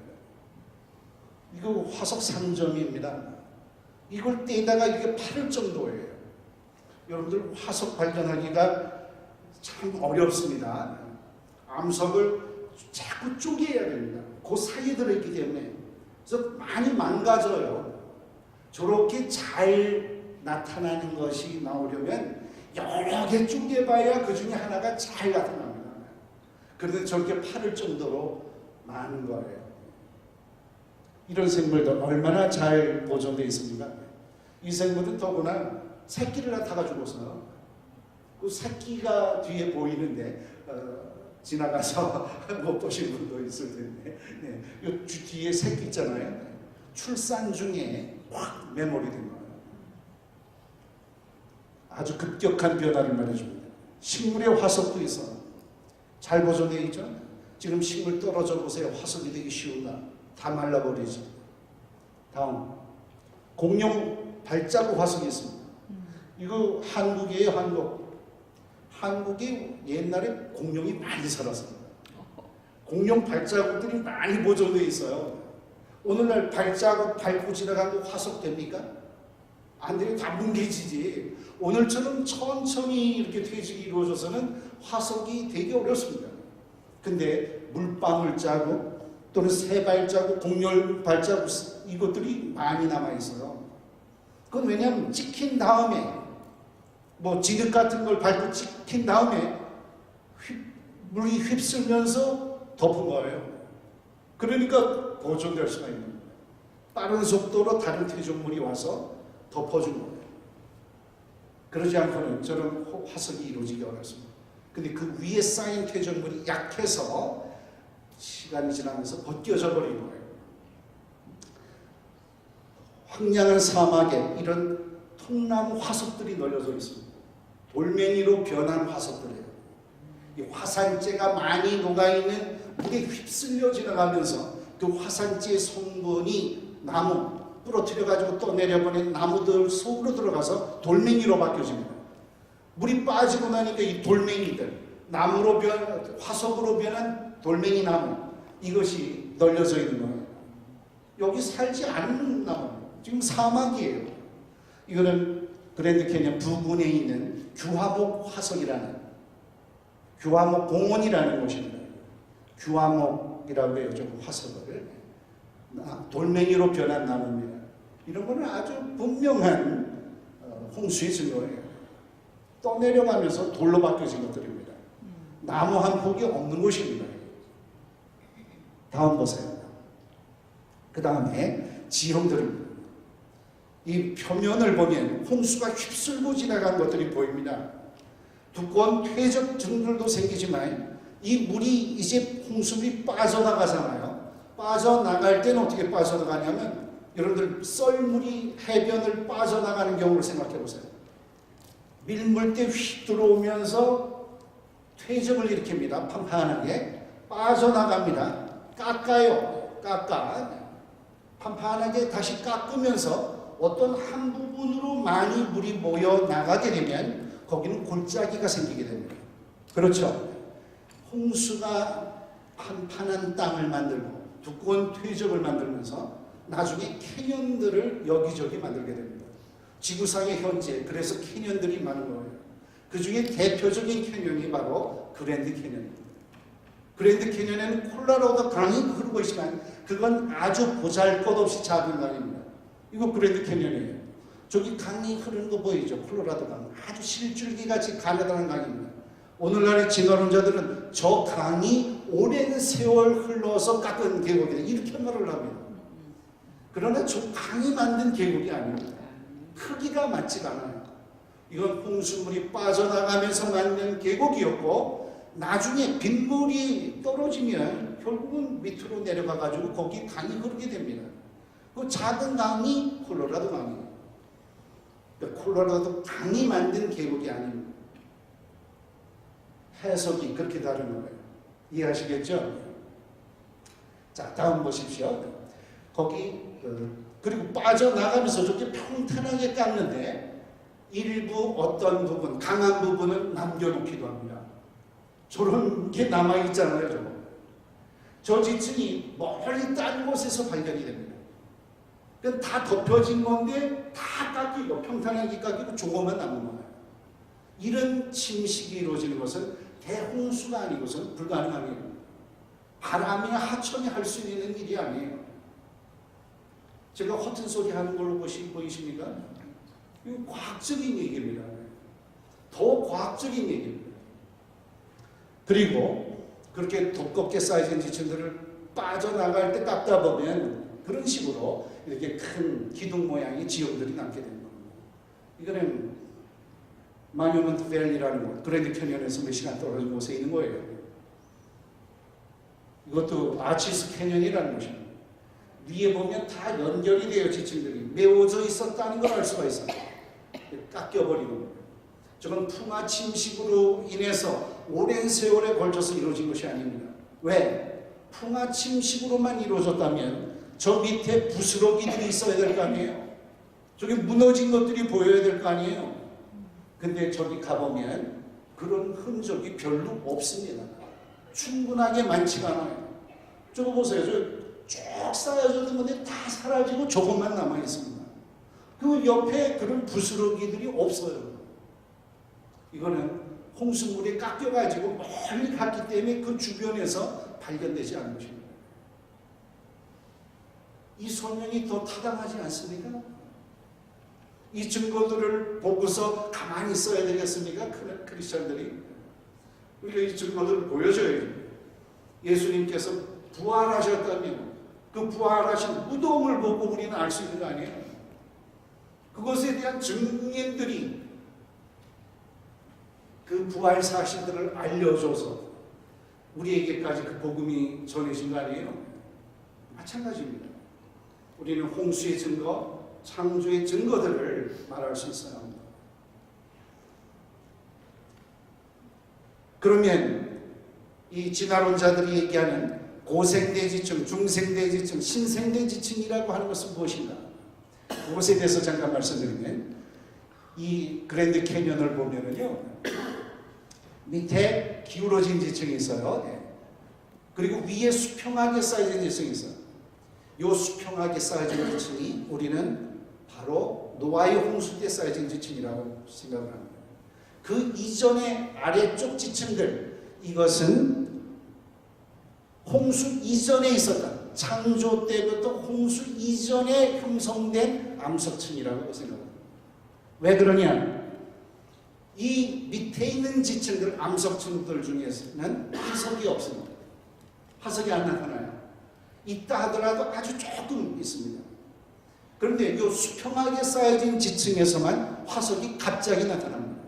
이거 화석 상점입니다. 이걸 떼다가 이게 파를 정도예요. 여러분들 화석 발견하기가 참 어렵습니다. 암석을 자꾸 쪼개야 됩니다. 그 사이에 들어있기 때문에. 그래서 많이 망가져요. 저렇게 잘 나타나는 것이 나오려면 여러 개 쪼개봐야 그 중에 하나가 잘 나타납니다. 그런데 저렇게 파를 정도로 많은 거예요. 이런 생물들 얼마나 잘 보존되어 있습니까? 이 생물은 더구나 새끼를 낳다가지고서 그 새끼가 뒤에 보이는데 지나가서 못 보신 분도 있을 텐데 이 뒤에 새끼 있잖아요. 출산 중에 확 메모리된 거예요. 아주 급격한 변화를 말해줍니다. 식물의 화석도 있어. 잘 보존되어 있죠? 지금 식물 떨어져 보세요. 화석이 되기 쉬운가? 다 말라버리지. 다음 공룡 발자국 화석이 있습니다. 이거 한국이에요. 한국이 옛날에 공룡이 많이 살았습니다. 공룡 발자국들이 많이 보존되어 있어요. 오늘날 발자국 밟고 지나가고 화석 됩니까? 안 되면 다 뭉개지지. 오늘처럼 천천히 이렇게 퇴직이 이루어져서는 화석이 되게 어렵습니다. 근데 물방울 자국 또는 새 발자국, 공룡 발자국 이것들이 많이 남아있어요. 그건 왜냐하면 찍힌 다음에 뭐 지륵 같은 걸 밟고 찍힌 다음에 물이 휩쓸면서 덮은 거예요. 그러니까 보존될 수가 있는 거예요. 빠른 속도로 다른 퇴적물이 와서 덮어준 거예요. 그러지 않고는 저런 화석이 이루어지기 어렵습니다. 근데 그 위에 쌓인 퇴적물이 약해서 시간이 지나면서 벗겨져 버린 거예요. 황량한 사막에 이런 통나무 화석들이 널려져 있습니다. 돌멩이로 변한 화석들이에요. 이 화산재가 많이 녹아있는 물에 휩쓸려 지나가면서 그 화산재 성분이 나무 부러뜨려가지고 또 내려보낸 나무들 속으로 들어가서 돌멩이로 바뀌어집니다. 물이 빠지고 나니까 이 돌멩이들, 화석으로 변한 돌멩이 나무, 이것이 널려져 있는 거예요. 여기 살지 않는 나무, 지금 사막이에요. 이거는 그랜드 캐년 부근에 있는 규화목 화석이라는, 규화목 공원이라는 곳입니다. 규화목이라고 해요. 저 화석을 돌멩이로 변한 나무입니다. 이런 거는 아주 분명한 홍수의 증거예요. 떠내려가면서 돌로 바뀌어진 것들입니다. 나무 한 폭이 없는 곳입니다. 다음 보세요. 그 다음에 지형들입니다. 이 표면을 보면 홍수가 휩쓸고 지나간 것들이 보입니다. 두꺼운 퇴적 증들도 생기지만 이 물이 이제 홍수물이 빠져나가잖아요. 빠져나갈 때는 어떻게 빠져나가냐면 여러분들 썰물이 해변을 빠져나가는 경우를 생각해 보세요. 밀물때 휙 들어오면서 퇴적을 일으킵니다. 판판하게 빠져나갑니다. 깎아요. 판판하게 다시 깎으면서 어떤 한 부분으로 많이 물이 모여 나가게 되면 거기는 골짜기가 생기게 됩니다. 그렇죠? 홍수가 판판한 땅을 만들고 두꺼운 퇴적을 만들면서 나중에 캐년들을 여기저기 만들게 됩니다. 지구상의 현재 그래서 캐년들이 많은 거예요. 그 중에 대표적인 캐년이 바로 그랜드 캐년입니다. 그랜드 캐년에는 콜로라도 강이 흐르고 있지만 그건 아주 보잘것없이 작은 강입니다. 이거 그랜드 캐년이에요. 저기 강이 흐르는 거 보이죠? 콜로라도 강. 아주 실줄기같이 가느다란 강입니다. 오늘날의 진화론자들은 저 강이 오랜 세월 흘러서 깎은 계곡이다. 이렇게 말을 합니다. 그러나 저 강이 만든 계곡이 아닙니다. 크기가 맞지가 않아요. 이건 홍수물이 빠져나가면서 만든 계곡이었고 나중에 빗물이 떨어지면 결국은 밑으로 내려가가지고 거기 강이 흐르게 됩니다. 그 작은 강이 콜로라도 강이에요. 콜로라도 강이 만든 계곡이 아닙니다. 해석이 그렇게 다른 거예요. 이해하시겠죠? 자, 다음 보십시오. 거기 그리고 빠져나가면서 저렇게 평탄하게 깎는데 일부 어떤 부분, 강한 부분은 남겨놓기도 합니다. 저런 게 남아있잖아요. 저거. 저 지층이 멀리 딴 곳에서 발견이 됩니다. 그러니까 다 덮여진 건데 다 깎이고 평탄하게 깎이고 조금만 남은 거예요. 이런 침식이 이루어지는 것은 대홍수가 아니고서는 불가능한 일입니다. 바람이나 하천이 할 수 있는 일이 아니에요. 제가 허튼 소리 하는 걸로 보이십니까? 이거 과학적인 얘기입니다. 더 과학적인 얘기입니다. 그리고 그렇게 두껍게 쌓여진 지층들을 빠져나갈 때 깎다 보면 그런 식으로 이렇게 큰 기둥 모양의 지형들이 남게 되는 겁니다. 이거는 마뉴먼트 밸리라는 곳, 그랜드 캐년에서 몇 시간 떨어진 곳에 있는 거예요. 이것도 아치스 캐년이라는 곳입니다. 위에 보면 다 연결이 되어 지층들이 메워져 있었다는 걸 알 수가 있어요. 깎여버리는 거예요. 저건 풍화 침식으로 인해서 오랜 세월에 걸쳐서 이루어진 것이 아닙니다. 왜? 풍화 침식으로만 이루어졌다면 저 밑에 부스러기들이 있어야 될 거 아니에요? 저기 무너진 것들이 보여야 될 거 아니에요? 근데 저기 가보면 그런 흔적이 별로 없습니다. 충분하게 많지가 않아요. 저거 보세요. 저 쭉 쌓여져 있는 건데 다 사라지고 조금만 남아있습니다. 그 옆에 그런 부스러기들이 없어요. 이거는 홍수물이 깎여가지고 멀리 갔기 때문에 그 주변에서 발견되지 않은 것입니다. 이 설명이 더 타당하지 않습니까? 이 증거들을 보고서 가만히 있어야 되겠습니까? 크리스천들이. 우리가 이 증거들을 보여줘야 돼요. 예수님께서 부활하셨다면 그 부활하신 무덤을 보고 우리는 알 수 있는 거 아니에요? 그것에 대한 증인들이 그 부활 사실들을 알려줘서 우리에게까지 그 복음이 전해진 거 아니에요? 마찬가지입니다. 우리는 홍수의 증거, 창조의 증거들을 말할 수 있어야 합니다. 그러면 이 진화론자들이 얘기하는 고생대지층, 중생대지층, 신생대지층이라고 하는 것은 무엇인가? 그것에 대해서 잠깐 말씀드리면 이 그랜드 캐년을 보면은요 밑에 기울어진 지층이 있어요. 그리고 위에 수평하게 쌓여진 지층이 있어요. 이 수평하게 쌓여진 지층이 우리는 바로 노아의 홍수 때 쌓여진 지층이라고 생각을 합니다. 그 이전의 아래쪽 지층들, 이것은 홍수 이전에 있었다. 창조 때부터 홍수 이전에 형성된 암석층이라고 생각합니다. 왜 그러냐? 이 밑에 있는 지층들, 암석층들 중에서는 화석이 없습니다. 화석이 안 나타나요. 있다 하더라도 아주 조금 있습니다. 그런데 이 수평하게 쌓여진 지층에서만 화석이 갑자기 나타납니다.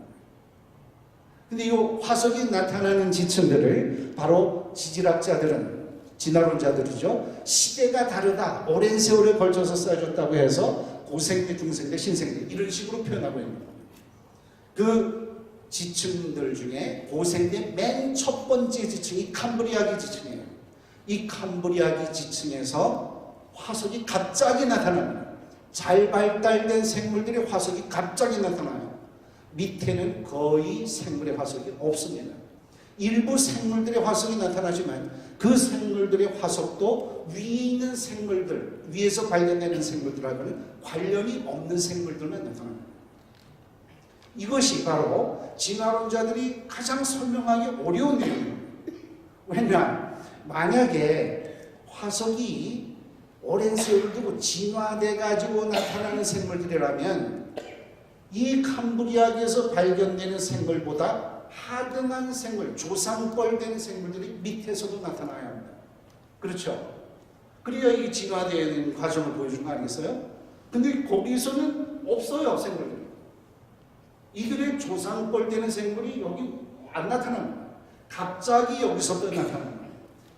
근데 이 화석이 나타나는 지층들을 바로 지질학자들은, 진화론자들이죠, 시대가 다르다, 오랜 세월에 걸쳐서 쌓여졌다고 해서 고생대, 중생대, 신생대 이런 식으로 표현하고 있는 겁니다. 그 지층들 중에 고생대 맨 첫 번째 지층이 캄브리아기 지층이에요. 이 캄브리아기 지층에서 화석이 갑자기 나타납니다. 잘 발달된 생물들의 화석이 갑자기 나타나요. 밑에는 거의 생물의 화석이 없습니다. 일부 생물들의 화석이 나타나지만 그 생물들의 화석도 위에 있는 생물들, 위에서 발견되는 생물들하고는 관련이 없는 생물들만 나타납니다. 이것이 바로 진화론자들이 가장 설명하기 어려운 내용입니다. 왜냐? 만약에 화석이 오랜 세월을 두고 진화돼 가지고 나타나는 생물들이라면 이 캄브리아에서 발견되는 생물보다 하등한 생물, 조상벌된 생물들이 밑에서도 나타나야 합니다. 그렇죠? 그래야 이게 진화되는 과정을 보여주는 거 아니겠어요? 근데 거기서는 없어요, 생물들이. 이들의 조상벌되는 생물이 여기 안 나타납니다. 갑자기 여기서부터 나타납니다.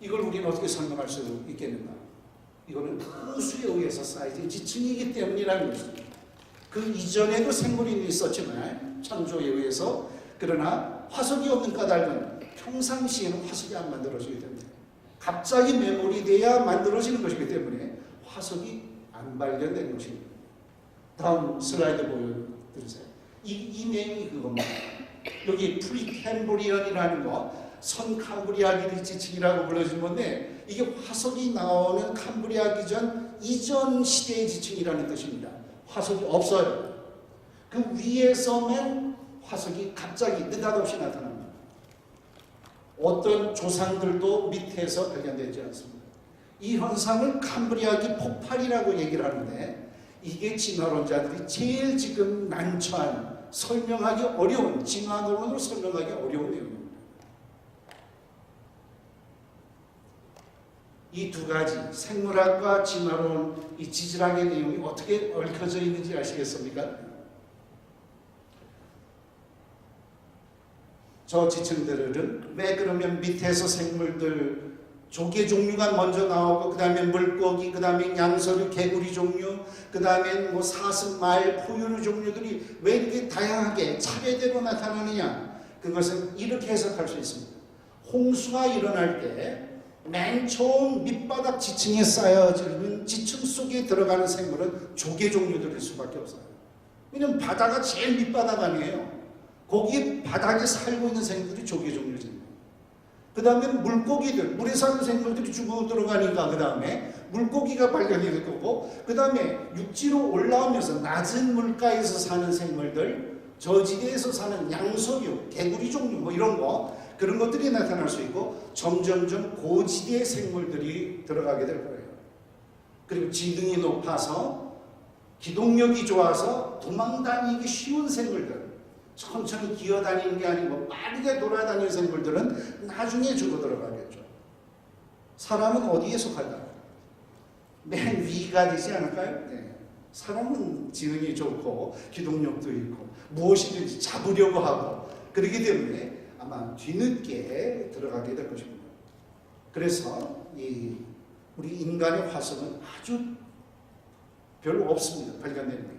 이걸 우리는 어떻게 설명할 수 있겠는가? 이거는 홍수에 의해서 쌓여진 지층이기 때문이라는 것입니다. 그 이전에도 생물이 있었지만 창조에 의해서, 그러나 화석이 없는 까닭은 평상시에는 화석이 안 만들어지기 때문에, 갑자기 매몰이 돼야 만들어지는 것이기 때문에 화석이 안 발견된 것입니다. 다음 슬라이드 보여드리세요. 이 내용이 그겁니다. 여기 프리캄브리언이라는 거, 선캄브리아기 지층이라고 불러진 건데, 이게 화석이 나오는 캄브리아 이전 시대의 지층이라는 뜻입니다. 화석이 없어요. 그 위에서만 화석이 갑자기 느닷없이 나타납니다. 어떤 조상들도 밑에서 발견되지 않습니다. 이 현상을 캄브리아기 폭발이라고 얘기를 하는데, 이게 진화론자들이 제일 지금 난처한, 설명하기 어려운, 진화론으로 설명하기 어려운 내용입니다. 이 두 가지, 생물학과 진화론, 이 지질학의 내용이 어떻게 얽혀져 있는지 아시겠습니까? 저 지층들은 왜 그러면 밑에서 생물들, 조개 종류가 먼저 나오고, 그 다음에 물고기, 그 다음에 양서류, 개구리 종류, 그 다음에 뭐 사슴, 말, 포유류 종류들이 왜 이렇게 다양하게 차례대로 나타나느냐? 그것은 이렇게 해석할 수 있습니다. 홍수가 일어날 때 맨 처음 밑바닥 지층에 쌓여지는 지층 속에 들어가는 생물은 조개 종류들일 수밖에 없어요. 왜냐하면 바다가 제일 밑바닥 아니에요. 거기 바닥에 살고 있는 생물들이 조개 종류입니다. 그 다음에 물고기들, 물에 사는 생물들이 죽어 들어가니까 그 다음에 물고기가 발견이 될 거고, 그 다음에 육지로 올라오면서 낮은 물가에서 사는 생물들, 저지대에서 사는 양서류, 개구리 종류 뭐 이런 거, 그런 것들이 나타날 수 있고, 점점점 고지대 생물들이 들어가게 될 거예요. 그리고 지능이 높아서 기동력이 좋아서 도망다니기 쉬운 생물들, 천천히 기어다니는 게 아니고 빠르게 돌아다니는 생물들은 나중에 죽어 들어가겠죠. 사람은 어디에 속할까요? 맨 위가 되지 않을까요? 네. 사람은 지능이 좋고 기동력도 있고 무엇이든지 잡으려고 하고 그렇기 때문에 아마 뒤늦게 들어가게 될 것입니다. 그래서 우리 인간의 화석은 아주 별로 없습니다. 발견되는 게.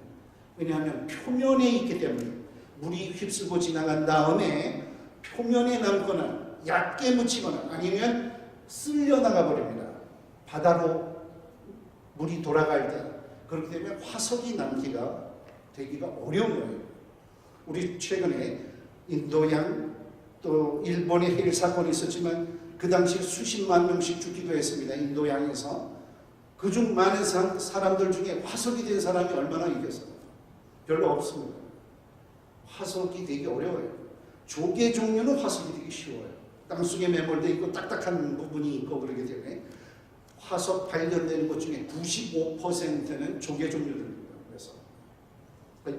왜냐하면 표면에 있기 때문에 물이 휩쓸고 지나간 다음에 표면에 남거나 얕게 묻히거나 아니면 쓸려나가 버립니다. 바다로 물이 돌아갈 때. 그렇기 때문에 화석이 되기가 어려운 거예요. 우리 최근에 인도양 또 일본의 해일 사건이 있었지만 그 당시에 수십만 명씩 죽기도 했습니다. 인도양에서. 그중 많은 사람들 중에 화석이 된 사람이 얼마나 있겠어요? 별로 없습니다. 화석이 되기 어려워요. 조개 종류는 화석이 되기 쉬워요. 땅속에 매몰되어 있고 딱딱한 부분이 있고 그러기 때문에 화석 발견되는 것 중에 95%는 조개 종류들입니다. 그래서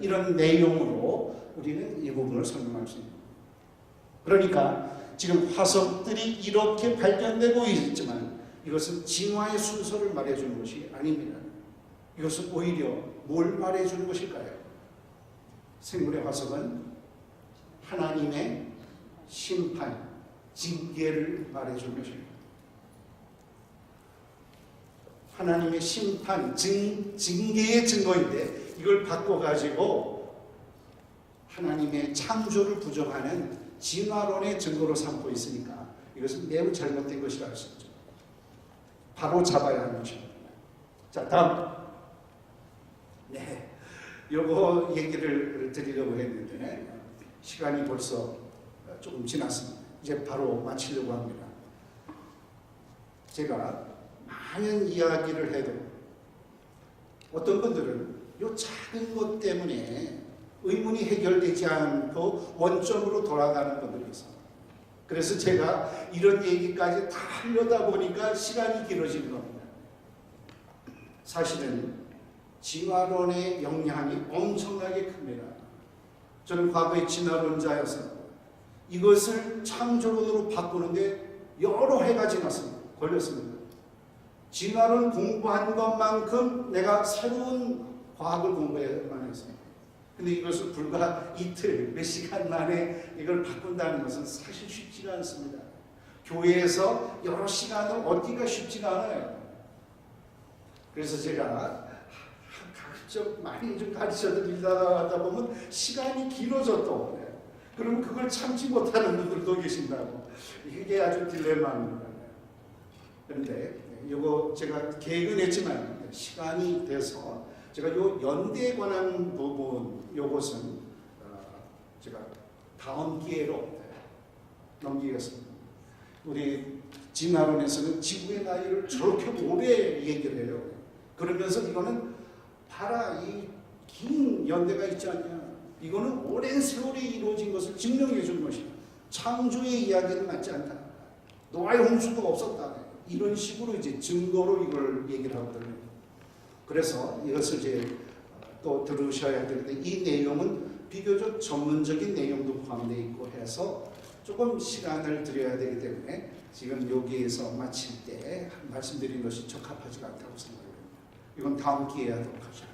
이런 내용으로 우리는 이 부분을 설명할 수 있습니다. 그러니까 지금 화석들이 이렇게 발견되고 있지만 이것은 진화의 순서를 말해주는 것이 아닙니다. 이것은 오히려 뭘 말해주는 것일까요? 생물의 화석은 하나님의 심판, 징계를 말해주는 것입니다. 하나님의 심판, 징계의 증거인데 이걸 바꿔가지고 하나님의 창조를 부정하는 진화론의 증거로 삼고 있으니까 이것은 매우 잘못된 것이라 할 수 있죠. 바로 잡아야 하는 것입니다. 자, 다음. 네, 요거 얘기를 드리려고 했는데 시간이 벌써 조금 지났습니다. 이제 바로 마치려고 합니다. 제가 많은 이야기를 해도 어떤 분들은 요 작은 것 때문에 의문이 해결되지 않고 원점으로 돌아가는 분들이 있어요. 그래서 제가 이런 얘기까지 다 하려다 보니까 시간이 길어지는 겁니다. 사실은 진화론의 영향이 엄청나게 큽니다. 저는 과거에 진화론자여서 이것을 창조론으로 바꾸는데 여러 해가 걸렸습니다. 진화론 공부한 것만큼 내가 새로운 과학을 공부해야만 했습니다. 근데 이것을 불과 이틀, 몇 시간 만에 이걸 바꾼다는 것은 사실 쉽지가 않습니다. 교회에서 여러 시간을 얻기가 쉽지가 않아요. 그래서 제가 가급적 많이 좀 가르쳐 드리다 보면 시간이 길어졌도 그러면 그걸 참지 못하는 분들도 계신다고. 이게 아주 딜레마입니다. 그런데 이거 제가 계획은 했지만 시간이 돼서 제가 요 연대에 관한 부분 요것은 제가 다음 기회로 넘기겠습니다. 우리 진화론에서는 지구의 나이를 저렇게 오래 얘기를 해요. 그러면서 이거는 봐라, 이 긴 연대가 있지 않냐. 이거는 오랜 세월이 이루어진 것을 증명해 준 것이다. 창조의 이야기는 맞지 않다. 노아의 홍수도 없었다. 이런 식으로 이제 증거로 이걸 얘기를 하거든요. 그래서 이것을 이제 또 들으셔야 되는데 이 내용은 비교적 전문적인 내용도 포함되어 있고 해서 조금 시간을 드려야 되기 때문에 지금 여기에서 마칠 때 말씀드린 것이 적합하지가 않다고 생각합니다. 이건 다음 기회에 하도록 하죠.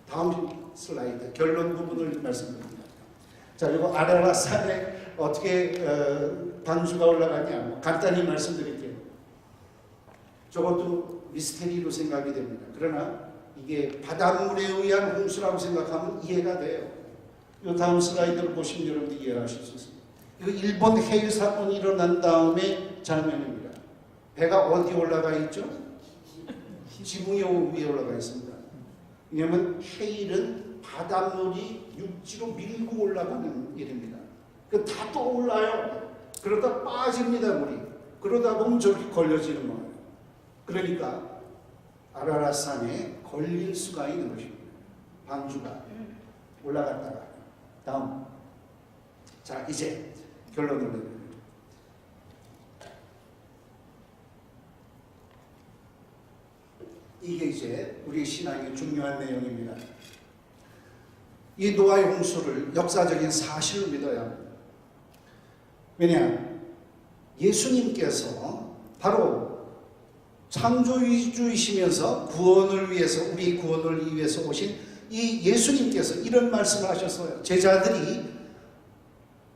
다음 슬라이드 결론 부분을 말씀드립니다. 자, 이거 아라라산에 어떻게 방주가 올라가냐 간단히 말씀드릴게요. 저것도 미스테리로 생각이 됩니다. 그러나 이게 바닷물에 의한 홍수라고 생각하면 이해가 돼요. 이 다음 슬라이드를 보시면 여러분들 이해하실 수 있습니다. 이거 일본 해일 사건이 일어난 다음에 장면입니다. 배가 어디 올라가 있죠? 지붕 위에 올라가 있습니다. 왜냐하면 해일은 바닷물이 육지로 밀고 올라가는 일입니다. 다 떠올라요. 그러다 빠집니다, 물이. 그러다 보면 저렇게 걸려지는 거예요. 그러니까 아라라산에 걸릴 수가 있는 것입니다. 방주가 올라갔다가. 다음. 자, 이제 결론을 내립니다. 이게 이제 우리 신앙의 중요한 내용입니다. 이 노아의 홍수를 역사적인 사실로 믿어야 합니다. 왜냐? 예수님께서 바로 창조주이시면서 구원을 위해서 우리 구원을 위해서 오신 이 예수님께서 이런 말씀을 하셨어요. 제자들이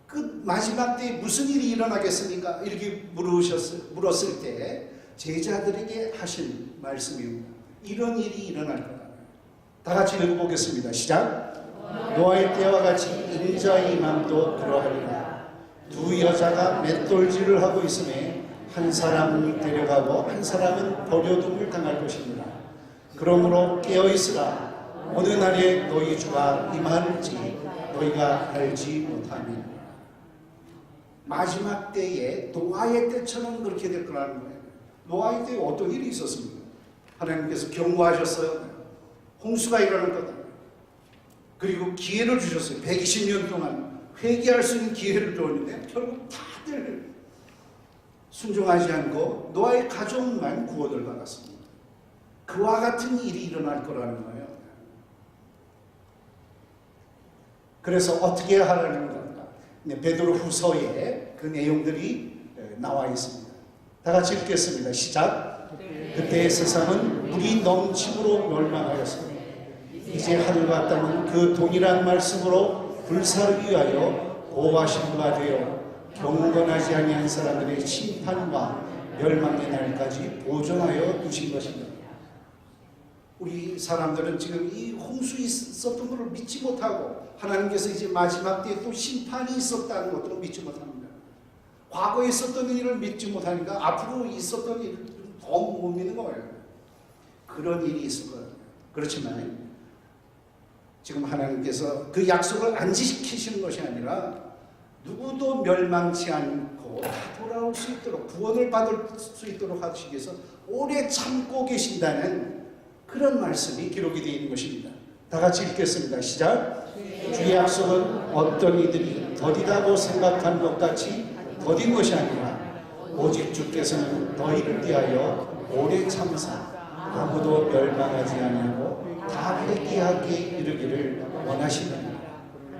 그 마지막 때에 무슨 일이 일어나겠습니까? 이렇게 물었을 때 제자들에게 하신 말씀입니다. 이런 일이 일어날 거다. 다 같이 읽어보겠습니다. 시작. 노아의 때와 같이 인자의 임함도 그러하리라. 두 여자가 맷돌질을 하고 있음에 한 사람을 데려가고 한 사람은 버려둠을 당할 것입니다. 그러므로 깨어있으라. 어느 날에 너희 주가 임할지 너희가 알지 못하니. 마지막 때에 노아의 때처럼 그렇게 될 거라는 거예요. 노아의 때에 어떤 일이 있었습니까? 하나님께서 경고하셨어요. 홍수가 일어날 거다. 그리고 기회를 주셨어요. 120년 동안 회개할 수 있는 기회를 줬는데 결국 다들 순종하지 않고 노아의 가족만 구원을 받았습니다. 그와 같은 일이 일어날 거라는 거예요. 그래서 어떻게 하라는 건가? 베드로 후서에 그 내용들이 나와 있습니다. 다 같이 읽겠습니다. 시작. 그때 세상은 물이 넘침으로 멸망하였습니다. 이제 하늘과 땅은 그 동일한 말씀으로 불사를 위하여 보호하신 바 되어 경건하지 아니한 사람들의 심판과 멸망의 날까지 보존하여 두신 것입니다. 우리 사람들은 지금 이 홍수 있었던 것을 믿지 못하고 하나님께서 이제 마지막 때에 또 심판이 있었다는 것도 믿지 못합니다. 과거에 있었던 일을 믿지 못하니까 앞으로 있었던 일을 더 못 믿는 거예요. 그런 일이 있을 거예요. 그렇지만 지금 하나님께서 그 약속을 안 지키시는 것이 아니라 누구도 멸망치 않고 다 돌아올 수 있도록 구원을 받을 수 있도록 하시기 위해서 오래 참고 계신다는 그런 말씀이 기록이 되어 있는 것입니다. 다 같이 읽겠습니다. 시작. 주의 약속은 어떤 이들이 더디다고 생각한 것 같이 더딘 것이 아니라 오직 주께서는 너희를 위하여 오래 참사 아무도 멸망하지 아니하고 다 회개하게 이르기를 원하시느니라.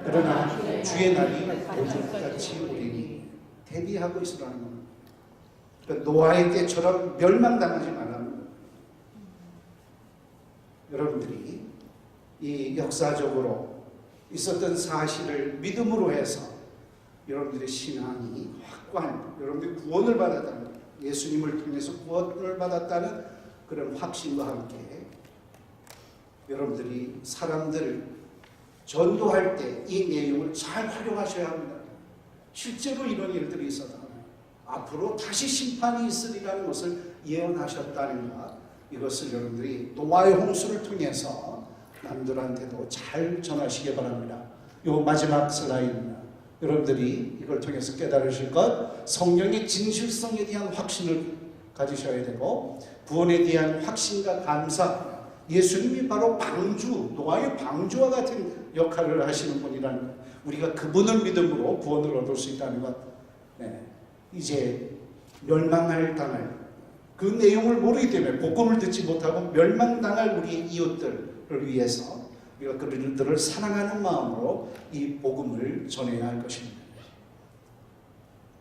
그러나 주의 날이 도둑같이 오리니 대비하고 있으라는 겁니다. 그러니까 노아의 때처럼 멸망당하지 말라는 겁니다. 여러분들이 이 역사적으로 있었던 사실을 믿음으로 해서 여러분들의 신앙이 확고한, 여러분들이 구원을 받았다는 거예요. 예수님을 통해서 구원을 받았다는 그런 확신과 함께 여러분들이 사람들을 전도할 때 이 내용을 잘 활용하셔야 합니다. 실제로 이런 일들이 있었다. 앞으로 다시 심판이 있으리라는 것을 예언하셨다는 것, 이것을 여러분들이 노아의 홍수를 통해서 남들한테도 잘 전하시기 바랍니다. 요 마지막 슬라이드입니다. 여러분들이 이걸 통해서 깨달으실 것, 성령의 진실성에 대한 확신을 가지셔야 되고 구원에 대한 확신과 감사, 예수님이 바로 방주, 노아의 방주와 같은 역할을 하시는 분이라는 것, 우리가 그분을 믿음으로 구원을 얻을 수 있다는 것, 이제 멸망할 당할 그 내용을 모르기 때문에 복음을 듣지 못하고 멸망당할 우리 이웃들을 위해서 우리가 그들을 사랑하는 마음으로 이 복음을 전해야 할 것입니다.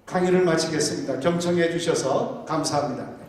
강의를 마치겠습니다. 경청해 주셔서 감사합니다.